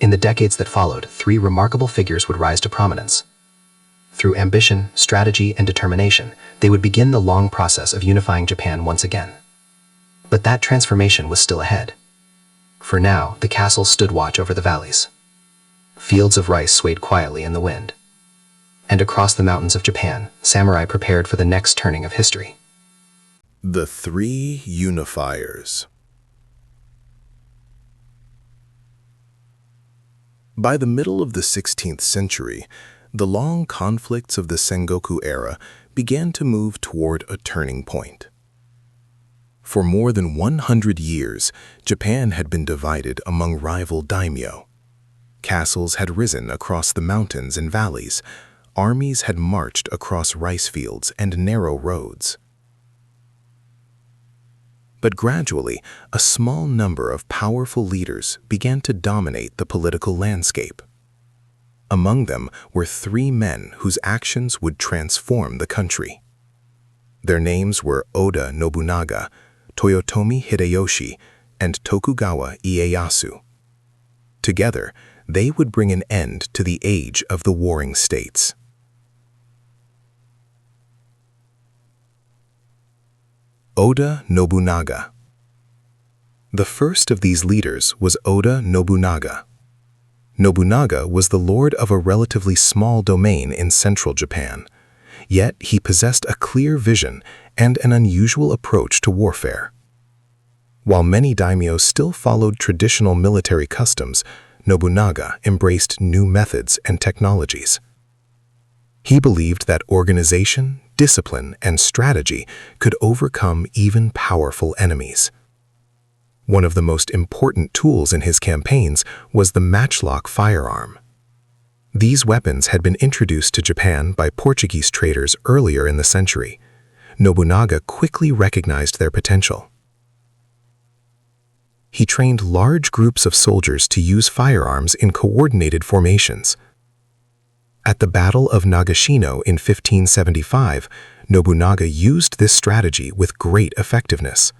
In the decades that followed, three remarkable figures would rise to prominence. Through ambition, strategy, and determination, they would begin the long process of unifying Japan once again. But that transformation was still ahead. For now, the castles stood watch over the valleys. Fields of rice swayed quietly in the wind. And across the mountains of Japan, samurai prepared for the next turning of history. The Three Unifiers. By the middle of the 16th century, the long conflicts of the Sengoku era began to move toward a turning point. For more than 100 years, Japan had been divided among rival daimyo. Castles had risen across the mountains and valleys. Armies had marched across rice fields and narrow roads. But gradually, a small number of powerful leaders began to dominate the political landscape. Among them were three men whose actions would transform the country. Their names were Oda Nobunaga, Toyotomi Hideyoshi, and Tokugawa Ieyasu. Together, they would bring an end to the age of the warring states. Oda Nobunaga. The first of these leaders was Oda Nobunaga. Nobunaga was the lord of a relatively small domain in central Japan, yet he possessed a clear vision and an unusual approach to warfare. While many daimyo still followed traditional military customs, Nobunaga embraced new methods and technologies. He believed that organization, discipline, and strategy could overcome even powerful enemies. One of the most important tools in his campaigns was the matchlock firearm. These weapons had been introduced to Japan by Portuguese traders earlier in the century. Nobunaga quickly recognized their potential. He trained large groups of soldiers to use firearms in coordinated formations. At the Battle of Nagashino in 1575, Nobunaga used this strategy with great effectiveness.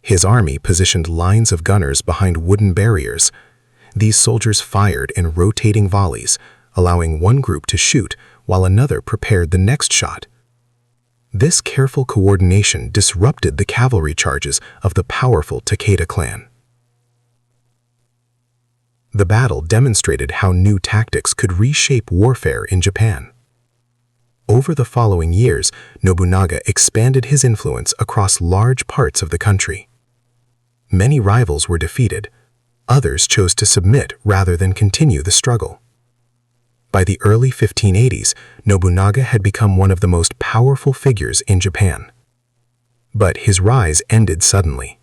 His army positioned lines of gunners behind wooden barriers. These soldiers fired in rotating volleys, allowing one group to shoot while another prepared the next shot. This careful coordination disrupted the cavalry charges of the powerful Takeda clan. The battle demonstrated how new tactics could reshape warfare in Japan. Over the following years, Nobunaga expanded his influence across large parts of the country. Many rivals were defeated. Others chose to submit rather than continue the struggle. By the early 1580s, Nobunaga had become one of the most powerful figures in Japan. But his rise ended suddenly.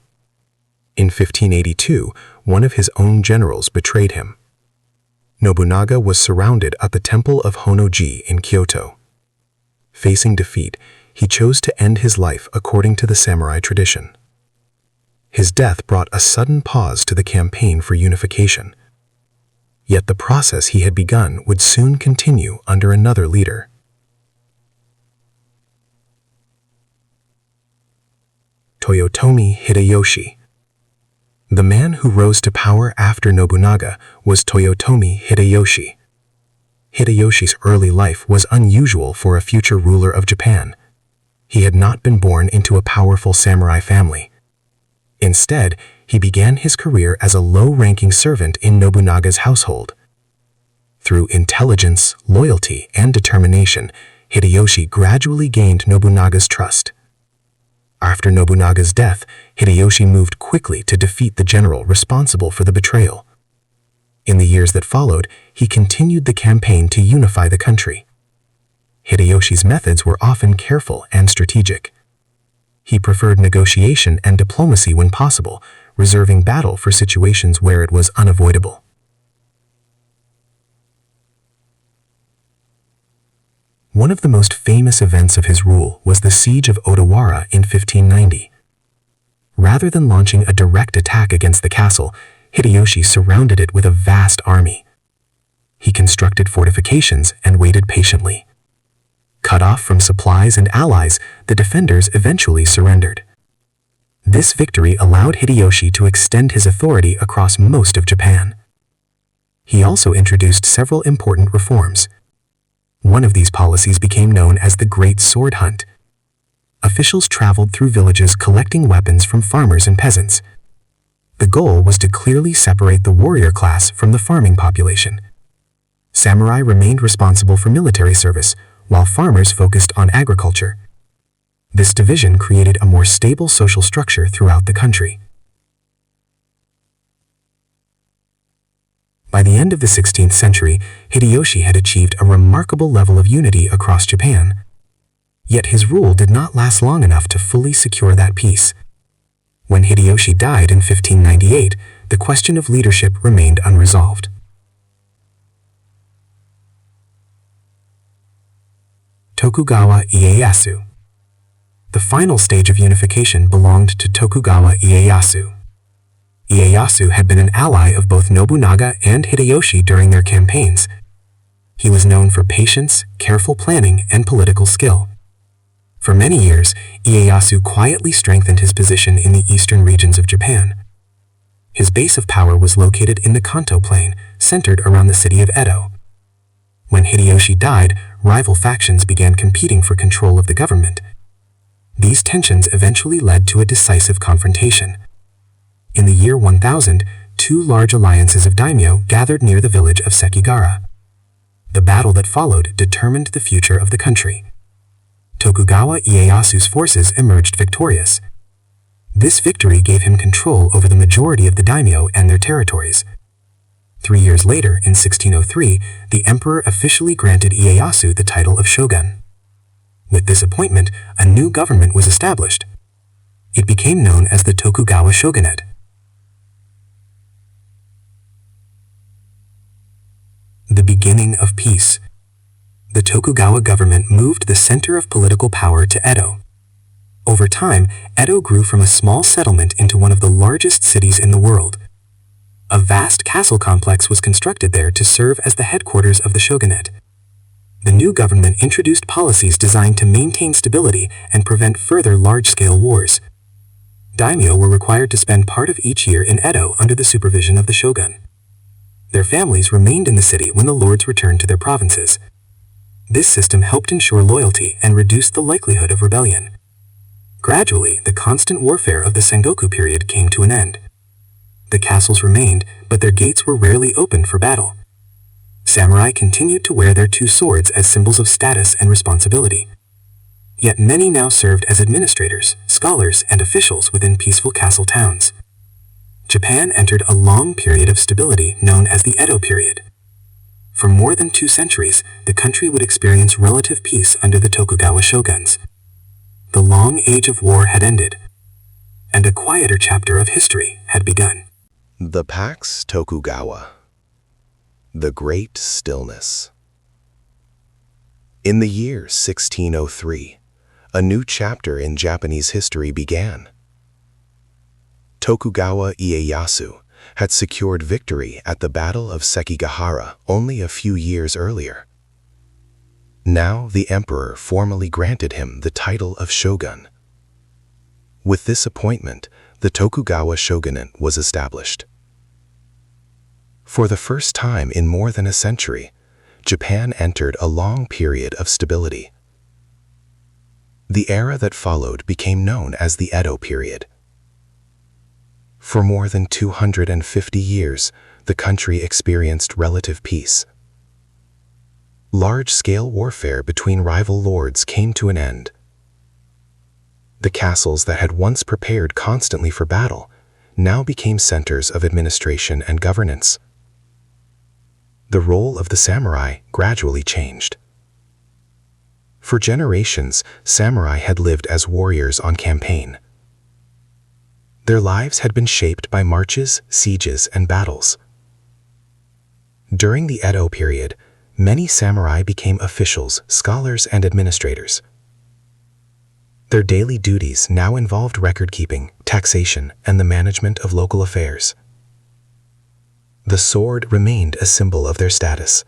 In 1582, one of his own generals betrayed him. Nobunaga was surrounded at the temple of Honnoji in Kyoto. Facing defeat, he chose to end his life according to the samurai tradition. His death brought a sudden pause to the campaign for unification. Yet the process he had begun would soon continue under another leader. Toyotomi Hideyoshi. The man who rose to power after Nobunaga was Toyotomi Hideyoshi. Hideyoshi's early life was unusual for a future ruler of Japan. He had not been born into a powerful samurai family. Instead, he began his career as a low-ranking servant in Nobunaga's household. Through intelligence, loyalty, and determination, Hideyoshi gradually gained Nobunaga's trust. After Nobunaga's death, Hideyoshi moved quickly to defeat the general responsible for the betrayal. In the years that followed, he continued the campaign to unify the country. Hideyoshi's methods were often careful and strategic. He preferred negotiation and diplomacy when possible, reserving battle for situations where it was unavoidable. One of the most famous events of his rule was the siege of Odawara in 1590. Rather than launching a direct attack against the castle, Hideyoshi surrounded it with a vast army. He constructed fortifications and waited patiently. Cut off from supplies and allies, the defenders eventually surrendered. This victory allowed Hideyoshi to extend his authority across most of Japan. He also introduced several important reforms. One of these policies became known as the Great Sword Hunt. Officials traveled through villages collecting weapons from farmers and peasants. The goal was to clearly separate the warrior class from the farming population. Samurai remained responsible for military service, while farmers focused on agriculture. This division created a more stable social structure throughout the country. By the end of the 16th century, Hideyoshi had achieved a remarkable level of unity across Japan. Yet his rule did not last long enough to fully secure that peace. When Hideyoshi died in 1598, the question of leadership remained unresolved. Tokugawa Ieyasu. The final stage of unification belonged to Tokugawa Ieyasu. Ieyasu had been an ally of both Nobunaga and Hideyoshi during their campaigns. He was known for patience, careful planning, and political skill. For many years, Ieyasu quietly strengthened his position in the eastern regions of Japan. His base of power was located in the Kanto Plain, centered around the city of Edo. When Hideyoshi died, rival factions began competing for control of the government. These tensions eventually led to a decisive confrontation. In the year 1000, two large alliances of daimyo gathered near the village of Sekigahara. The battle that followed determined the future of the country. Tokugawa Ieyasu's forces emerged victorious. This victory gave him control over the majority of the daimyo and their territories. 3 years later, in 1603, the emperor officially granted Ieyasu the title of shogun. With this appointment, a new government was established. It became known as the Tokugawa shogunate. The beginning of peace. The Tokugawa government moved the center of political power to Edo. Over time, Edo grew from a small settlement into one of the largest cities in the world. A vast castle complex was constructed there to serve as the headquarters of the shogunate. The new government introduced policies designed to maintain stability and prevent further large-scale wars. Daimyo were required to spend part of each year in Edo under the supervision of the shogun. Their families remained in the city when the lords returned to their provinces. This system helped ensure loyalty and reduced the likelihood of rebellion. Gradually, the constant warfare of the Sengoku period came to an end. The castles remained, but their gates were rarely opened for battle. Samurai continued to wear their two swords as symbols of status and responsibility. Yet many now served as administrators, scholars, and officials within peaceful castle towns. Japan entered a long period of stability known as the Edo period. For more than 2 centuries, the country would experience relative peace under the Tokugawa shoguns. The long age of war had ended, and a quieter chapter of history had begun. The Pax Tokugawa. The Great Stillness. In the year 1603, a new chapter in Japanese history began. Tokugawa Ieyasu had secured victory at the Battle of Sekigahara only a few years earlier. Now the emperor formally granted him the title of shogun. With this appointment, the Tokugawa shogunate was established. For the first time in more than a century, Japan entered a long period of stability. The era that followed became known as the Edo period. For more than 250 years, the country experienced relative peace. Large-scale warfare between rival lords came to an end. The castles that had once prepared constantly for battle now became centers of administration and governance. The role of the samurai gradually changed. For generations, samurai had lived as warriors on campaign. Their lives had been shaped by marches, sieges, and battles. During the Edo period, Many samurai became officials, scholars, and administrators. Their daily duties now involved record-keeping, taxation, and the management of local affairs. The sword remained a symbol of their status.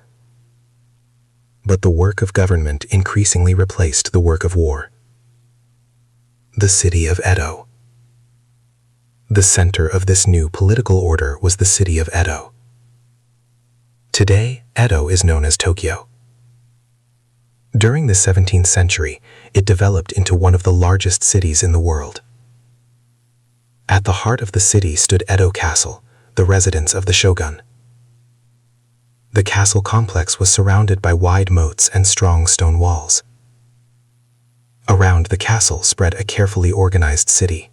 But the work of government increasingly replaced the work of war. The city of Edo. The center of this new political order was the city of Edo. Today, Edo is known as Tokyo. During the 17th century, it developed into one of the largest cities in the world. At the heart of the city stood Edo Castle, the residence of the shogun. The castle complex was surrounded by wide moats and strong stone walls. Around the castle spread a carefully organized city.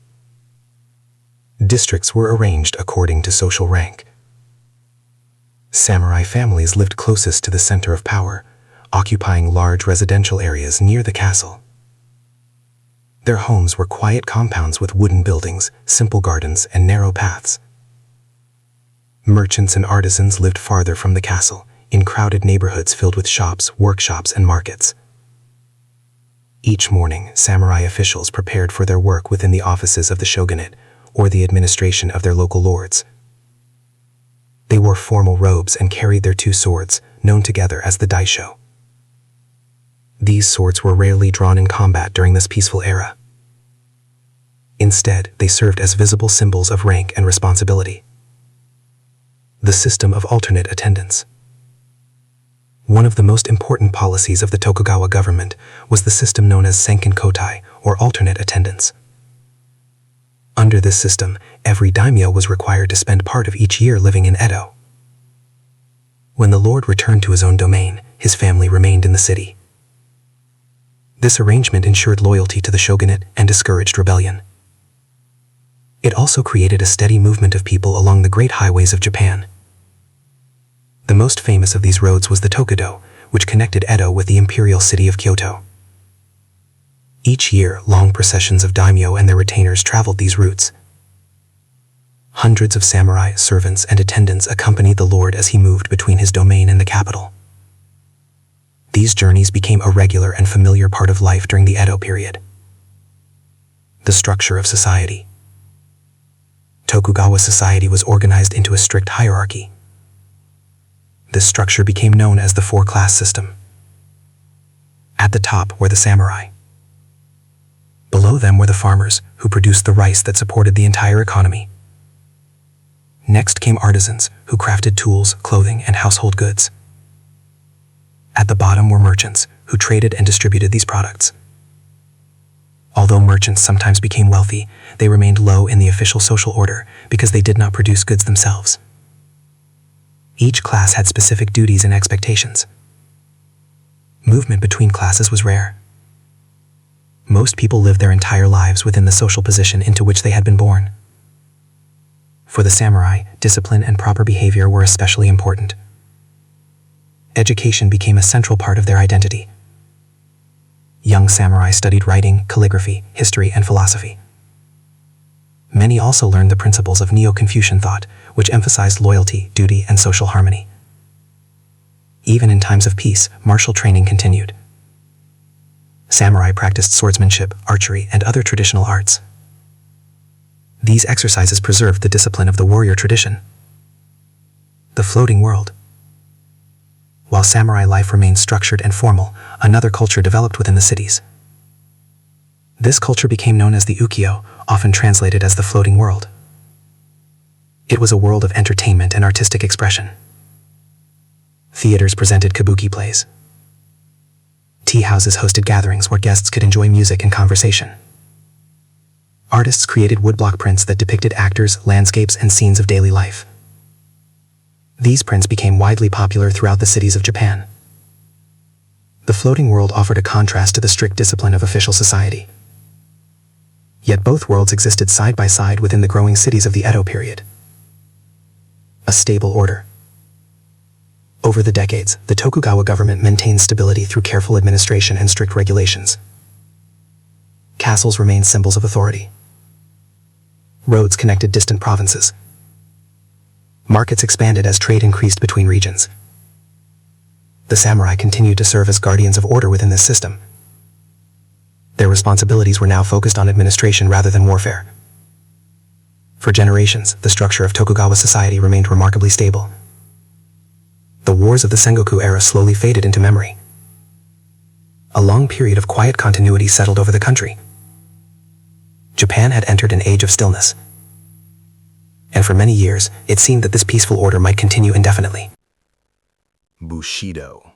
Districts were arranged according to social rank. Samurai families lived closest to the center of power, occupying large residential areas near the castle. Their homes were quiet compounds with wooden buildings, simple gardens, and narrow paths. Merchants and artisans lived farther from the castle, in crowded neighborhoods filled with shops, workshops, and markets. Each morning, samurai officials prepared for their work within the offices of the shogunate or the administration of their local lords. They wore formal robes and carried their two swords, known together as the daisho. These swords were rarely drawn in combat during this peaceful era. Instead, they served as visible symbols of rank and responsibility. The system of alternate attendance. One of the most important policies of the Tokugawa government was the system known as senkin kotai, or alternate attendance. Under this system, every daimyo was required to spend part of each year living in Edo. When the lord returned to his own domain, his family remained in the city. This arrangement ensured loyalty to the shogunate and discouraged rebellion. It also created a steady movement of people along the great highways of Japan. The most famous of these roads was the Tokudo, which connected Edo with the imperial city of Kyoto. Each year, long processions of daimyo and their retainers traveled these routes. Hundreds of samurai, servants, and attendants accompanied the lord as he moved between his domain and the capital. These journeys became a regular and familiar part of life during the Edo period. The structure of society. Tokugawa society was organized into a strict hierarchy. This structure became known as the four-class system. At the top were the samurai. Below them were the farmers, who produced the rice that supported the entire economy. Next came artisans, who crafted tools, clothing, and household goods. At the bottom were merchants, who traded and distributed these products. Although merchants sometimes became wealthy, they remained low in the official social order because they did not produce goods themselves. Each class had specific duties and expectations. Movement between classes was rare. Most people lived their entire lives within the social position into which they had been born. For the samurai, discipline and proper behavior were especially important. Education became a central part of their identity. Young samurai studied writing, calligraphy, history, and philosophy. Many also learned the principles of Neo-Confucian thought, which emphasized loyalty, duty, and social harmony. Even in times of peace, martial training continued. Samurai practiced swordsmanship, archery, and other traditional arts. These exercises preserved the discipline of the warrior tradition. The floating world. While samurai life remained structured and formal, another culture developed within the cities. This culture became known as the ukiyo, often translated as the floating world. It was a world of entertainment and artistic expression. Theaters presented kabuki plays. Tea houses hosted gatherings where guests could enjoy music and conversation. Artists created woodblock prints that depicted actors, landscapes, and scenes of daily life. These prints became widely popular throughout the cities of Japan. The floating world offered a contrast to the strict discipline of official society. Yet both worlds existed side by side within the growing cities of the Edo period. A stable order. Over the decades, the Tokugawa government maintained stability through careful administration and strict regulations. Castles remained symbols of authority. Roads connected distant provinces. Markets expanded as trade increased between regions. the samurai continued to serve as guardians of order within this system. Their responsibilities were now focused on administration rather than warfare. For generations, the structure of Tokugawa society remained remarkably stable. The wars of the Sengoku era slowly faded into memory. A long period of quiet continuity settled over the country. Japan had entered an age of stillness. And for many years, it seemed that this peaceful order might continue indefinitely. Bushido,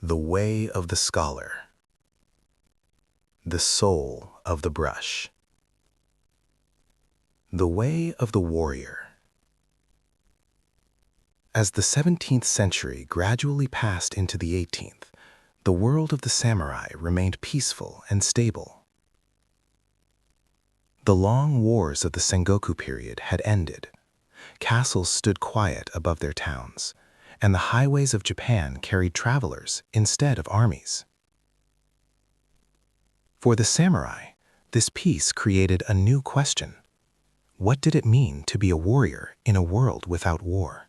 the way of the scholar. The soul of the brush. The way of the warrior. As the 17th century gradually passed into the 18th, the world of the samurai remained peaceful and stable. The long wars of the Sengoku period had ended. Castles stood quiet above their towns, and the highways of Japan carried travelers instead of armies. For the samurai, this peace created a new question. What did it mean to be a warrior in a world without war?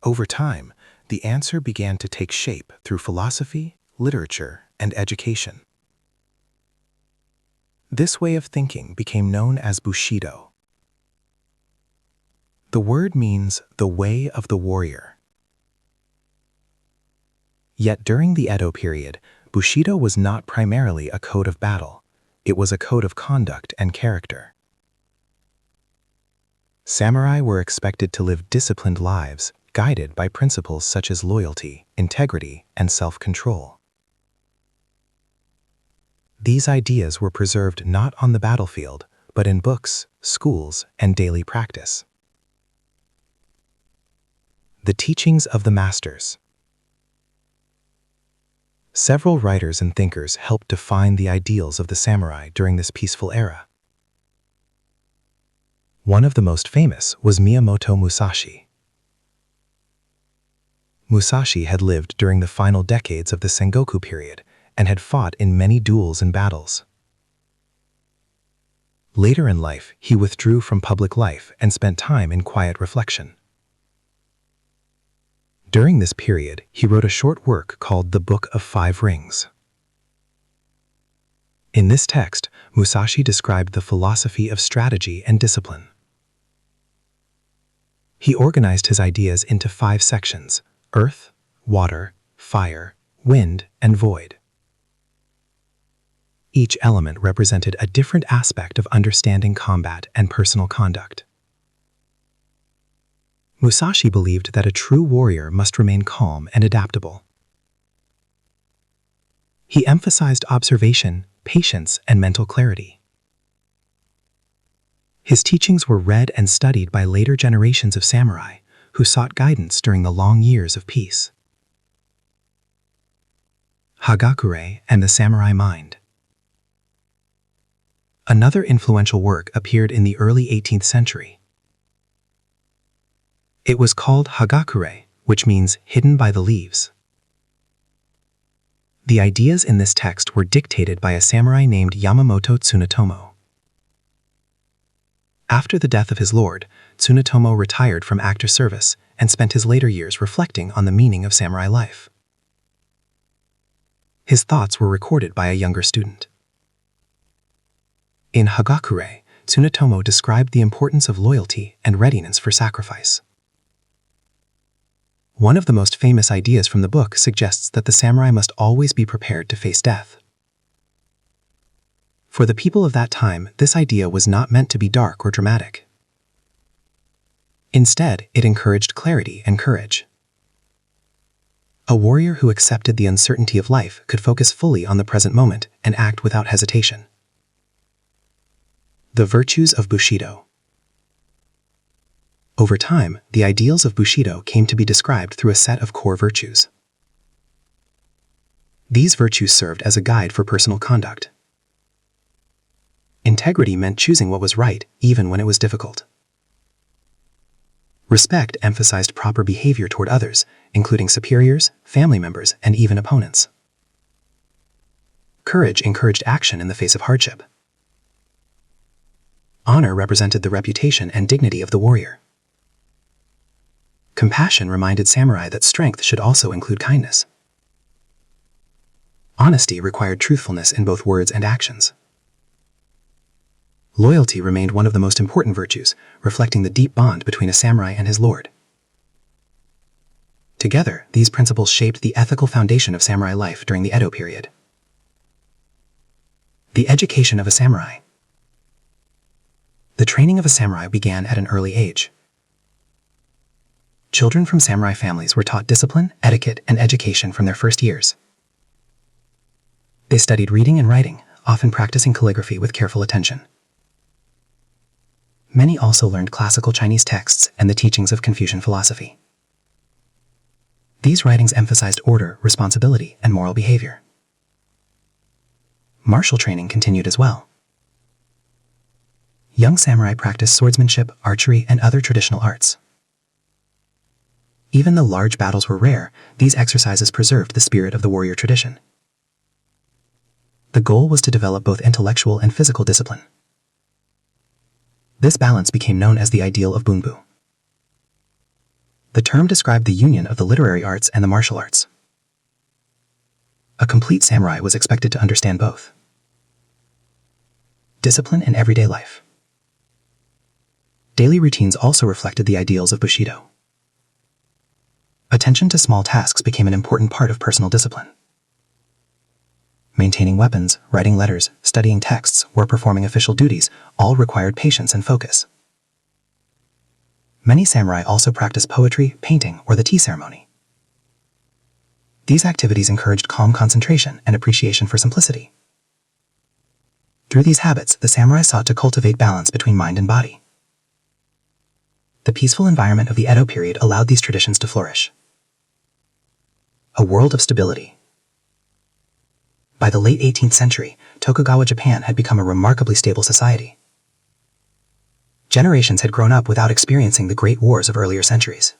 Over time, the answer began to take shape through philosophy, literature, and education. This way of thinking became known as Bushido. The word means the way of the warrior. Yet during the Edo period, Bushido was not primarily a code of battle. It was a code of conduct and character. Samurai were expected to live disciplined lives, guided by principles such as loyalty, integrity, and self-control. These ideas were preserved not on the battlefield, but in books, schools, and daily practice. The teachings of the masters. Several writers and thinkers helped define the ideals of the samurai during this peaceful era. One of the most famous was Miyamoto Musashi. Musashi had lived during the final decades of the Sengoku period and had fought in many duels and battles. Later in life, he withdrew from public life and spent time in quiet reflection. During this period, he wrote a short work called The Book of Five Rings. In this text, Musashi described the philosophy of strategy and discipline. He organized his ideas into 5 sections: earth, water, fire, wind, and void. Each element represented a different aspect of understanding combat and personal conduct. Musashi believed that a true warrior must remain calm and adaptable. He emphasized observation, patience, and mental clarity. His teachings were read and studied by later generations of samurai who sought guidance during the long years of peace. Hagakure and the Samurai Mind. Another influential work appeared in the early 18th century. It was called Hagakure, which means hidden by the leaves. The ideas in this text were dictated by a samurai named Yamamoto Tsunetomo. After the death of his lord, Tsunetomo retired from active service and spent his later years reflecting on the meaning of samurai life. His thoughts were recorded by a younger student. In Hagakure, Tsunetomo described the importance of loyalty and readiness for sacrifice. One of the most famous ideas from the book suggests that the samurai must always be prepared to face death. For the people of that time, this idea was not meant to be dark or dramatic. Instead, it encouraged clarity and courage. A warrior who accepted the uncertainty of life could focus fully on the present moment and act without hesitation. The virtues of Bushido. Over time, the ideals of Bushido came to be described through a set of core virtues. These virtues served as a guide for personal conduct. Integrity meant choosing what was right, even when it was difficult. Respect emphasized proper behavior toward others, including superiors, family members, and even opponents. Courage encouraged action in the face of hardship. Honor represented the reputation and dignity of the warrior. Compassion reminded samurai that strength should also include kindness. Honesty required truthfulness in both words and actions. Loyalty remained one of the most important virtues, reflecting the deep bond between a samurai and his lord. Together, these principles shaped the ethical foundation of samurai life during the Edo period. The education of a samurai. The training of a samurai began at an early age. Children from samurai families were taught discipline, etiquette, and education from their first years. They studied reading and writing, often practicing calligraphy with careful attention. Many also learned classical Chinese texts and the teachings of Confucian philosophy. These writings emphasized order, responsibility, and moral behavior. Martial training continued as well. Young samurai practiced swordsmanship, archery, and other traditional arts. Even though large battles were rare, these exercises preserved the spirit of the warrior tradition. The goal was to develop both intellectual and physical discipline. This balance became known as the ideal of bunbu. The term described the union of the literary arts and the martial arts. A complete samurai was expected to understand both. Discipline in everyday life. Daily routines also reflected the ideals of Bushido. Attention to small tasks became an important part of personal discipline. Maintaining weapons, writing letters, studying texts, or performing official duties all required patience and focus. Many samurai also practiced poetry, painting, or the tea ceremony. These activities encouraged calm concentration and appreciation for simplicity. Through these habits, the samurai sought to cultivate balance between mind and body. The peaceful environment of the Edo period allowed these traditions to flourish. A world of stability. By the late 18th century, Tokugawa Japan had become a remarkably stable society. Generations had grown up without experiencing the great wars of earlier centuries.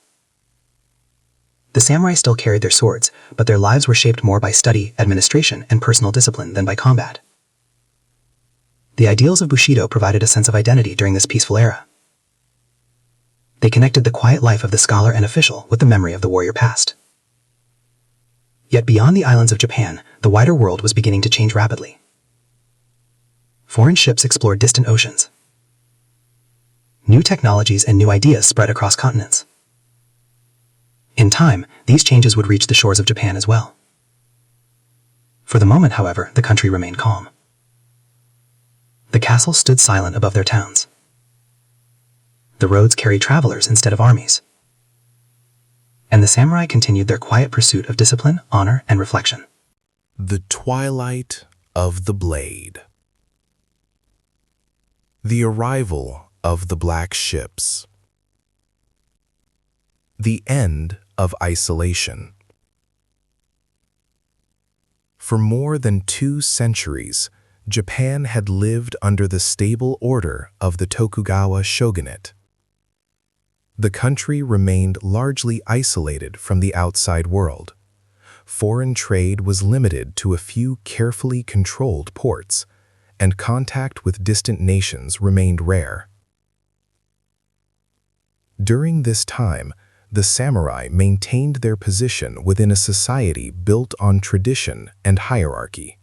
The samurai still carried their swords, but their lives were shaped more by study, administration, and personal discipline than by combat. The ideals of Bushido provided a sense of identity during this peaceful era. They connected the quiet life of the scholar and official with the memory of the warrior past. Yet beyond the islands of Japan, the wider world was beginning to change rapidly. Foreign ships explored distant oceans. New technologies and new ideas spread across continents. In time, these changes would reach the shores of Japan as well. For the moment, however, the country remained calm. The castles stood silent above their towns. The roads carried travelers instead of armies. And the samurai continued their quiet pursuit of discipline, honor, and reflection. The twilight of the blade. The arrival of the black ships. The end of isolation. For more than 2 centuries, Japan had lived under the stable order of the Tokugawa shogunate. The country remained largely isolated from the outside world. Foreign trade was limited to a few carefully controlled ports, and contact with distant nations remained rare. During this time, the samurai maintained their position within a society built on tradition and hierarchy.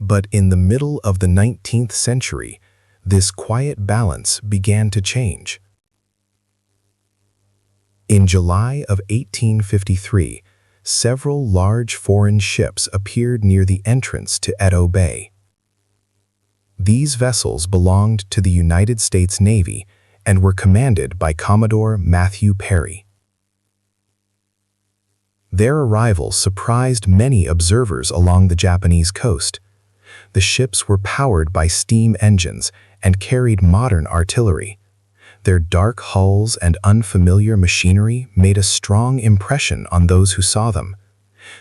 But in the middle of the 19th century, this quiet balance began to change. In July of 1853, several large foreign ships appeared near the entrance to Edo Bay. These vessels belonged to the United States Navy and were commanded by Commodore Matthew Perry. Their arrival surprised many observers along the Japanese coast. The ships were powered by steam engines and carried modern artillery. Their dark hulls and unfamiliar machinery made a strong impression on those who saw them.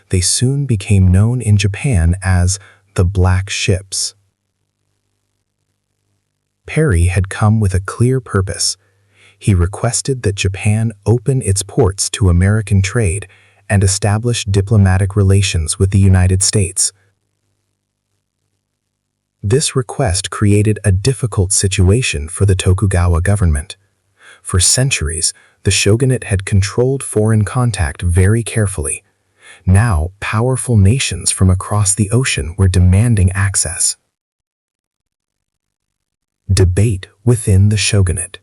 They soon became known in Japan as the Black Ships. Perry had come with a clear purpose. He requested that Japan open its ports to American trade and establish diplomatic relations with the United States. This request created a difficult situation for the Tokugawa government. For centuries, the shogunate had controlled foreign contact very carefully. Now, powerful nations from across the ocean were demanding access. Debate within the shogunate.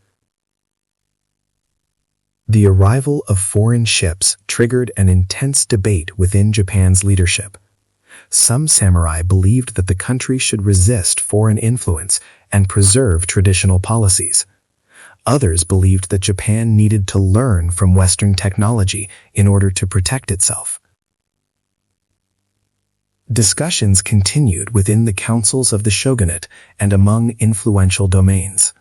The arrival of foreign ships triggered an intense debate within Japan's leadership. Some samurai believed that the country should resist foreign influence and preserve traditional policies. Others believed that Japan needed to learn from Western technology in order to protect itself. Discussions continued within the councils of the shogunate and among influential domains.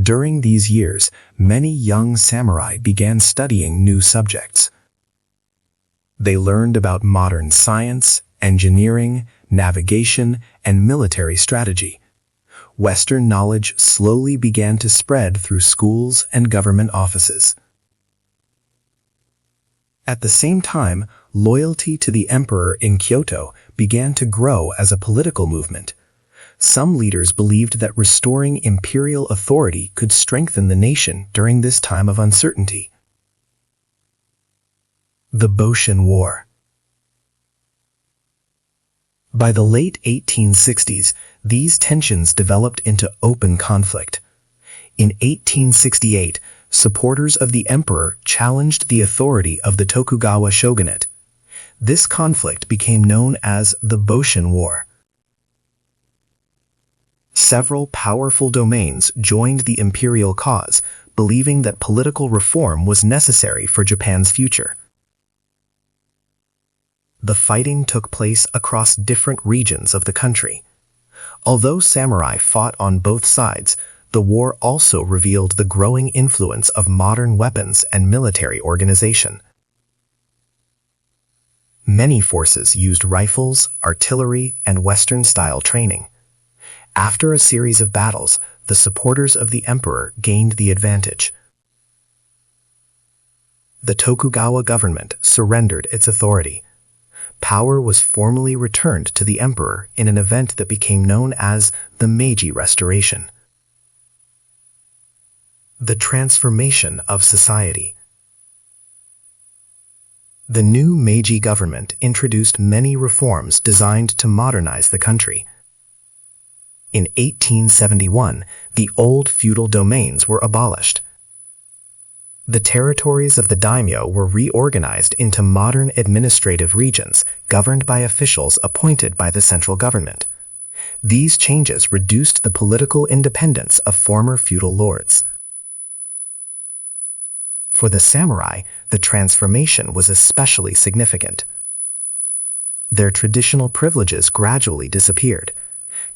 During these years, many young samurai began studying new subjects. They learned about modern science, engineering, navigation, and military strategy. Western knowledge slowly began to spread through schools and government offices. At the same time, loyalty to the emperor in Kyoto began to grow as a political movement. Some leaders believed that restoring imperial authority could strengthen the nation during this time of uncertainty. The Boshin War. By the late 1860s, these tensions developed into open conflict. In 1868, supporters of the emperor challenged the authority of the Tokugawa shogunate. This conflict became known as the Boshin War. Several powerful domains joined the imperial cause, believing that political reform was necessary for Japan's future. The fighting took place across different regions of the country. Although samurai fought on both sides, the war also revealed the growing influence of modern weapons and military organization. Many forces used rifles, artillery, and Western-style training. After a series of battles, the supporters of the emperor gained the advantage. The Tokugawa government surrendered its authority. Power was formally returned to the emperor in an event that became known as the Meiji Restoration. The transformation of society. The new Meiji government introduced many reforms designed to modernize the country. In 1871, the old feudal domains were abolished. The territories of the daimyo were reorganized into modern administrative regions governed by officials appointed by the central government. These changes reduced the political independence of former feudal lords. For the samurai, the transformation was especially significant. Their traditional privileges gradually disappeared.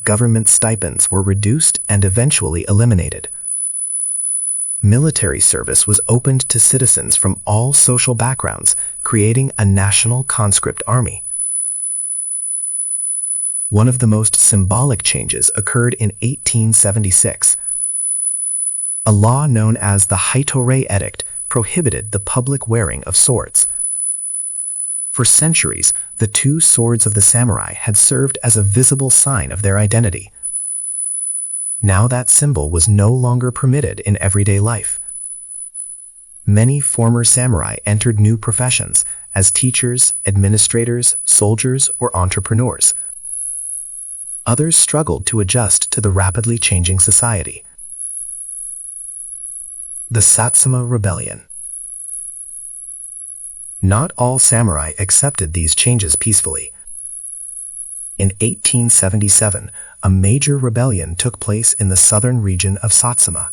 Government stipends were reduced and eventually eliminated. Military service was opened to citizens from all social backgrounds, creating a national conscript army. One of the most symbolic changes occurred in 1876. A law known as the Haitore Edict prohibited the public wearing of swords. For centuries, the two swords of the samurai had served as a visible sign of their identity. Now that symbol was no longer permitted in everyday life. Many former samurai entered new professions as teachers, administrators, soldiers, or entrepreneurs. Others struggled to adjust to the rapidly changing society. The Satsuma Rebellion. Not all samurai accepted these changes peacefully. In 1877, a major rebellion took place in the southern region of Satsuma.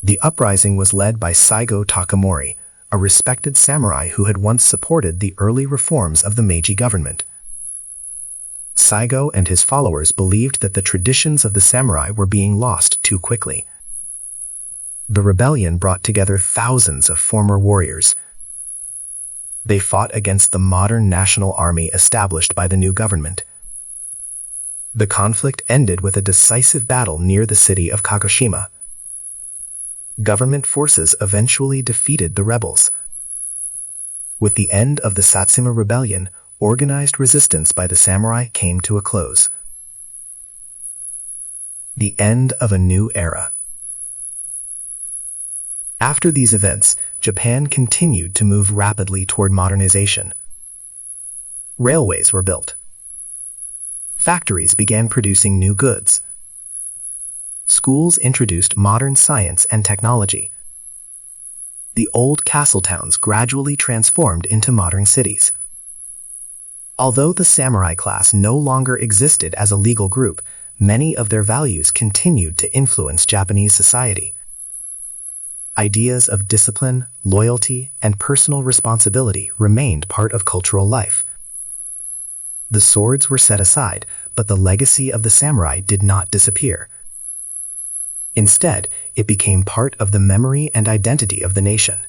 The uprising was led by Saigo Takamori, a respected samurai who had once supported the early reforms of the Meiji government. Saigo and his followers believed that the traditions of the samurai were being lost too quickly. The rebellion brought together thousands of former warriors. They fought against the modern national army established by the new government. The conflict ended with a decisive battle near the city of Kagoshima. Government forces eventually defeated the rebels. With the end of the Satsuma Rebellion, organized resistance by the samurai came to a close. The end of a new era. After these events, Japan continued to move rapidly toward modernization. Railways were built. Factories began producing new goods. Schools introduced modern science and technology. The old castle towns gradually transformed into modern cities. Although the samurai class no longer existed as a legal group, many of their values continued to influence Japanese society. Ideas of discipline, loyalty, and personal responsibility remained part of cultural life. The swords were set aside, but the legacy of the samurai did not disappear. Instead, it became part of the memory and identity of the nation.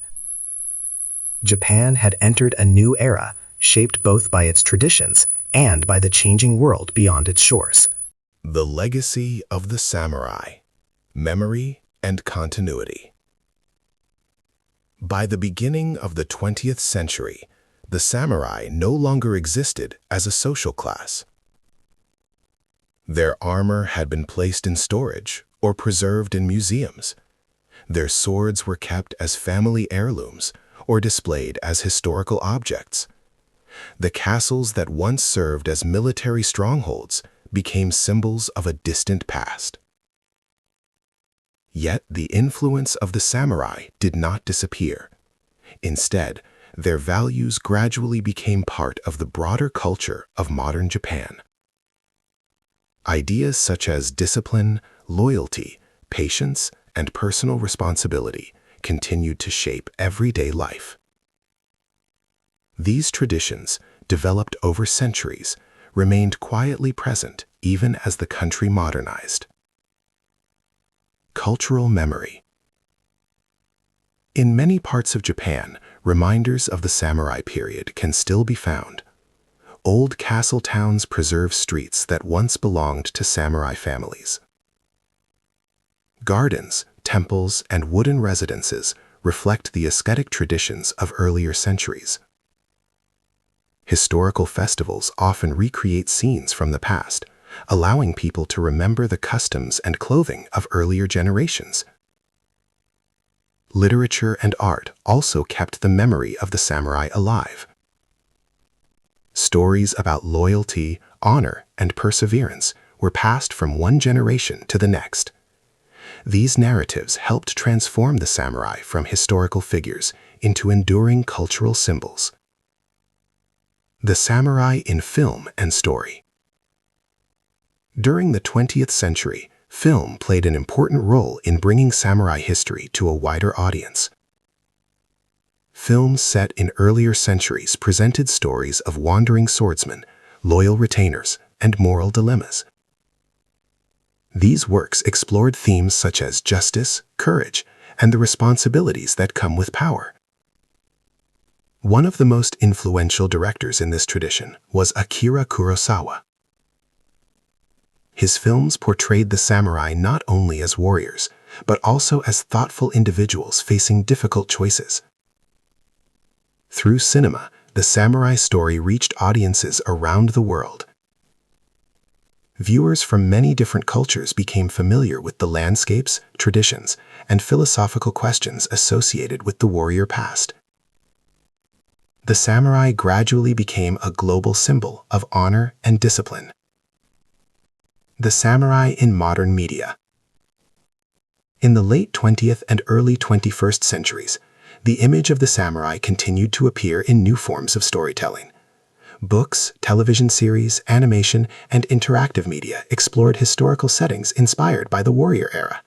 Japan had entered a new era, shaped both by its traditions and by the changing world beyond its shores. The legacy of the samurai, memory and continuity. By the beginning of the 20th century, the samurai no longer existed as a social class. Their armor had been placed in storage or preserved in museums. Their swords were kept as family heirlooms or displayed as historical objects. The castles that once served as military strongholds became symbols of a distant past. Yet the influence of the samurai did not disappear. Instead, their values gradually became part of the broader culture of modern Japan. Ideas such as discipline, loyalty, patience, and personal responsibility continued to shape everyday life. These traditions, developed over centuries, remained quietly present even as the country modernized. Cultural memory. In many parts of Japan, reminders of the samurai period can still be found. Old castle towns preserve streets that once belonged to samurai families. Gardens, temples, and wooden residences reflect the aesthetic traditions of earlier centuries. Historical festivals often recreate scenes from the past, allowing people to remember the customs and clothing of earlier generations. Literature and art also kept the memory of the samurai alive. Stories about loyalty, honor, and perseverance were passed from one generation to the next. These narratives helped transform the samurai from historical figures into enduring cultural symbols. The samurai in film and story. During the 20th century, film played an important role in bringing samurai history to a wider audience. Films set in earlier centuries presented stories of wandering swordsmen, loyal retainers, and moral dilemmas. These works explored themes such as justice, courage, and the responsibilities that come with power. One of the most influential directors in this tradition was Akira Kurosawa. His films portrayed the samurai not only as warriors, but also as thoughtful individuals facing difficult choices. Through cinema, the samurai story reached audiences around the world. Viewers from many different cultures became familiar with the landscapes, traditions, and philosophical questions associated with the warrior past. The samurai gradually became a global symbol of honor and discipline. The samurai in modern media. In the late 20th and early 21st centuries, the image of the samurai continued to appear in new forms of storytelling. Books, television series, animation, and interactive media explored historical settings inspired by the warrior era.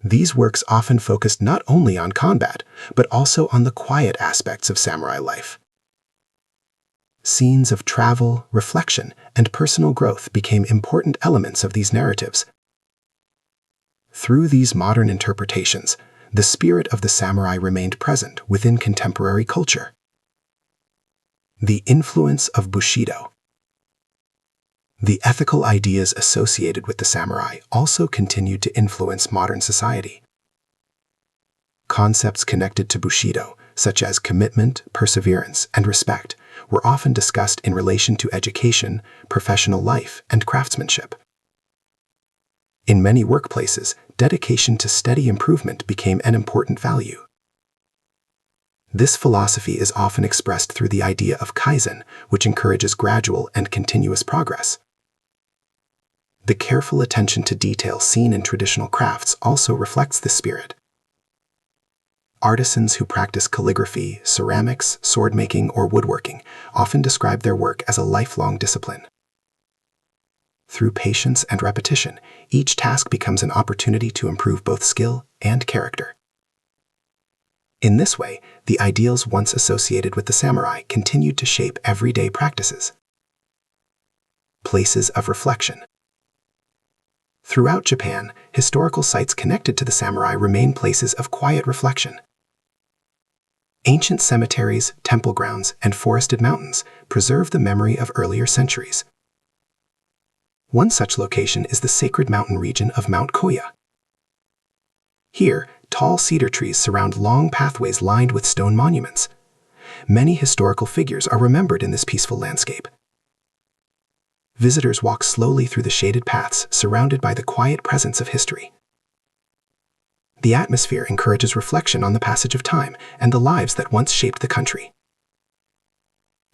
These works often focused not only on combat, but also on the quiet aspects of samurai life. Scenes of travel, reflection, and personal growth became important elements of these narratives. Through these modern interpretations, the spirit of the samurai remained present within contemporary culture. The influence of Bushido. The ethical ideas associated with the samurai also continued to influence modern society. Concepts connected to Bushido, such as commitment, perseverance, and respect, were often discussed in relation to education, professional life, and craftsmanship. In many workplaces, dedication to steady improvement became an important value. This philosophy is often expressed through the idea of kaizen, which encourages gradual and continuous progress. The careful attention to detail seen in traditional crafts also reflects this spirit. Artisans who practice calligraphy, ceramics, sword-making, or woodworking often describe their work as a lifelong discipline. Through patience and repetition, each task becomes an opportunity to improve both skill and character. In this way, the ideals once associated with the samurai continued to shape everyday practices. Places of reflection. Throughout Japan, historical sites connected to the samurai remain places of quiet reflection. Ancient cemeteries, temple grounds, and forested mountains preserve the memory of earlier centuries. One such location is the sacred mountain region of Mount Koya. Here, tall cedar trees surround long pathways lined with stone monuments. Many historical figures are remembered in this peaceful landscape. Visitors walk slowly through the shaded paths surrounded by the quiet presence of history. The atmosphere encourages reflection on the passage of time and the lives that once shaped the country.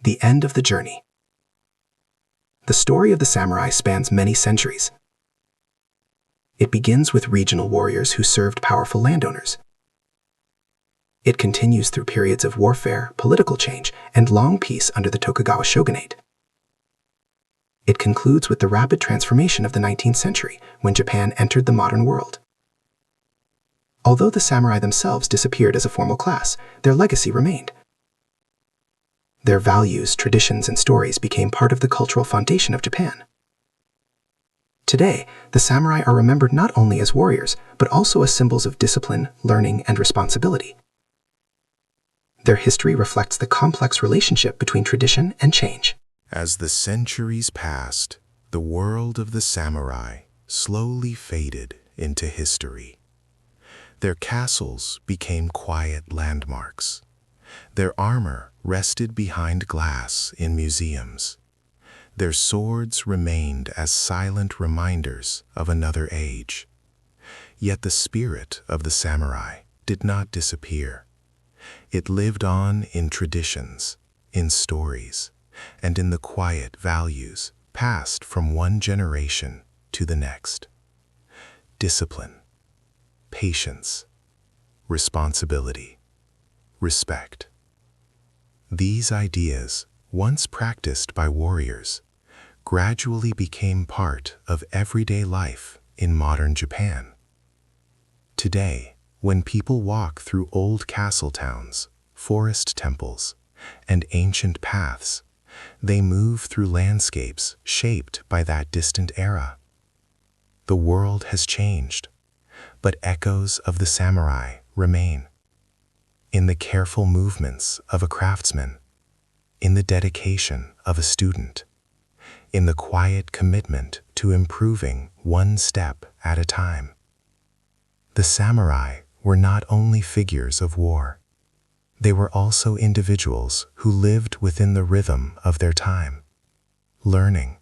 The end of the journey. The story of the samurai spans many centuries. It begins with regional warriors who served powerful landowners. It continues through periods of warfare, political change, and long peace under the Tokugawa shogunate. It concludes with the rapid transformation of the 19th century, when Japan entered the modern world. Although the samurai themselves disappeared as a formal class, their legacy remained. Their values, traditions, and stories became part of the cultural foundation of Japan. Today, the samurai are remembered not only as warriors, but also as symbols of discipline, learning, and responsibility. Their history reflects the complex relationship between tradition and change. As the centuries passed, the world of the samurai slowly faded into history. Their castles became quiet landmarks. Their armor rested behind glass in museums. Their swords remained as silent reminders of another age. Yet the spirit of the samurai did not disappear. It lived on in traditions, in stories, and in the quiet values passed from one generation to the next. Discipline, patience, responsibility, respect. These ideas, once practiced by warriors, gradually became part of everyday life in modern Japan. Today, when people walk through old castle towns, forest temples, and ancient paths, they move through landscapes shaped by that distant era. The world has changed, but echoes of the samurai remain. In the careful movements of a craftsman, in the dedication of a student, in the quiet commitment to improving one step at a time. The samurai were not only figures of war. They were also individuals who lived within the rhythm of their time, learning,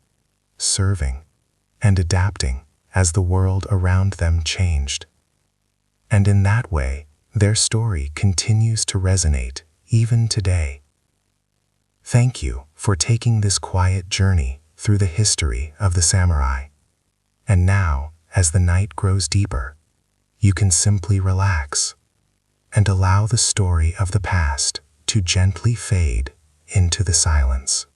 serving, and adapting as the world around them changed. And in that way, their story continues to resonate even today. Thank you for taking this quiet journey through the history of the samurai. And now, as the night grows deeper, you can simply relax and allow the story of the past to gently fade into the silence.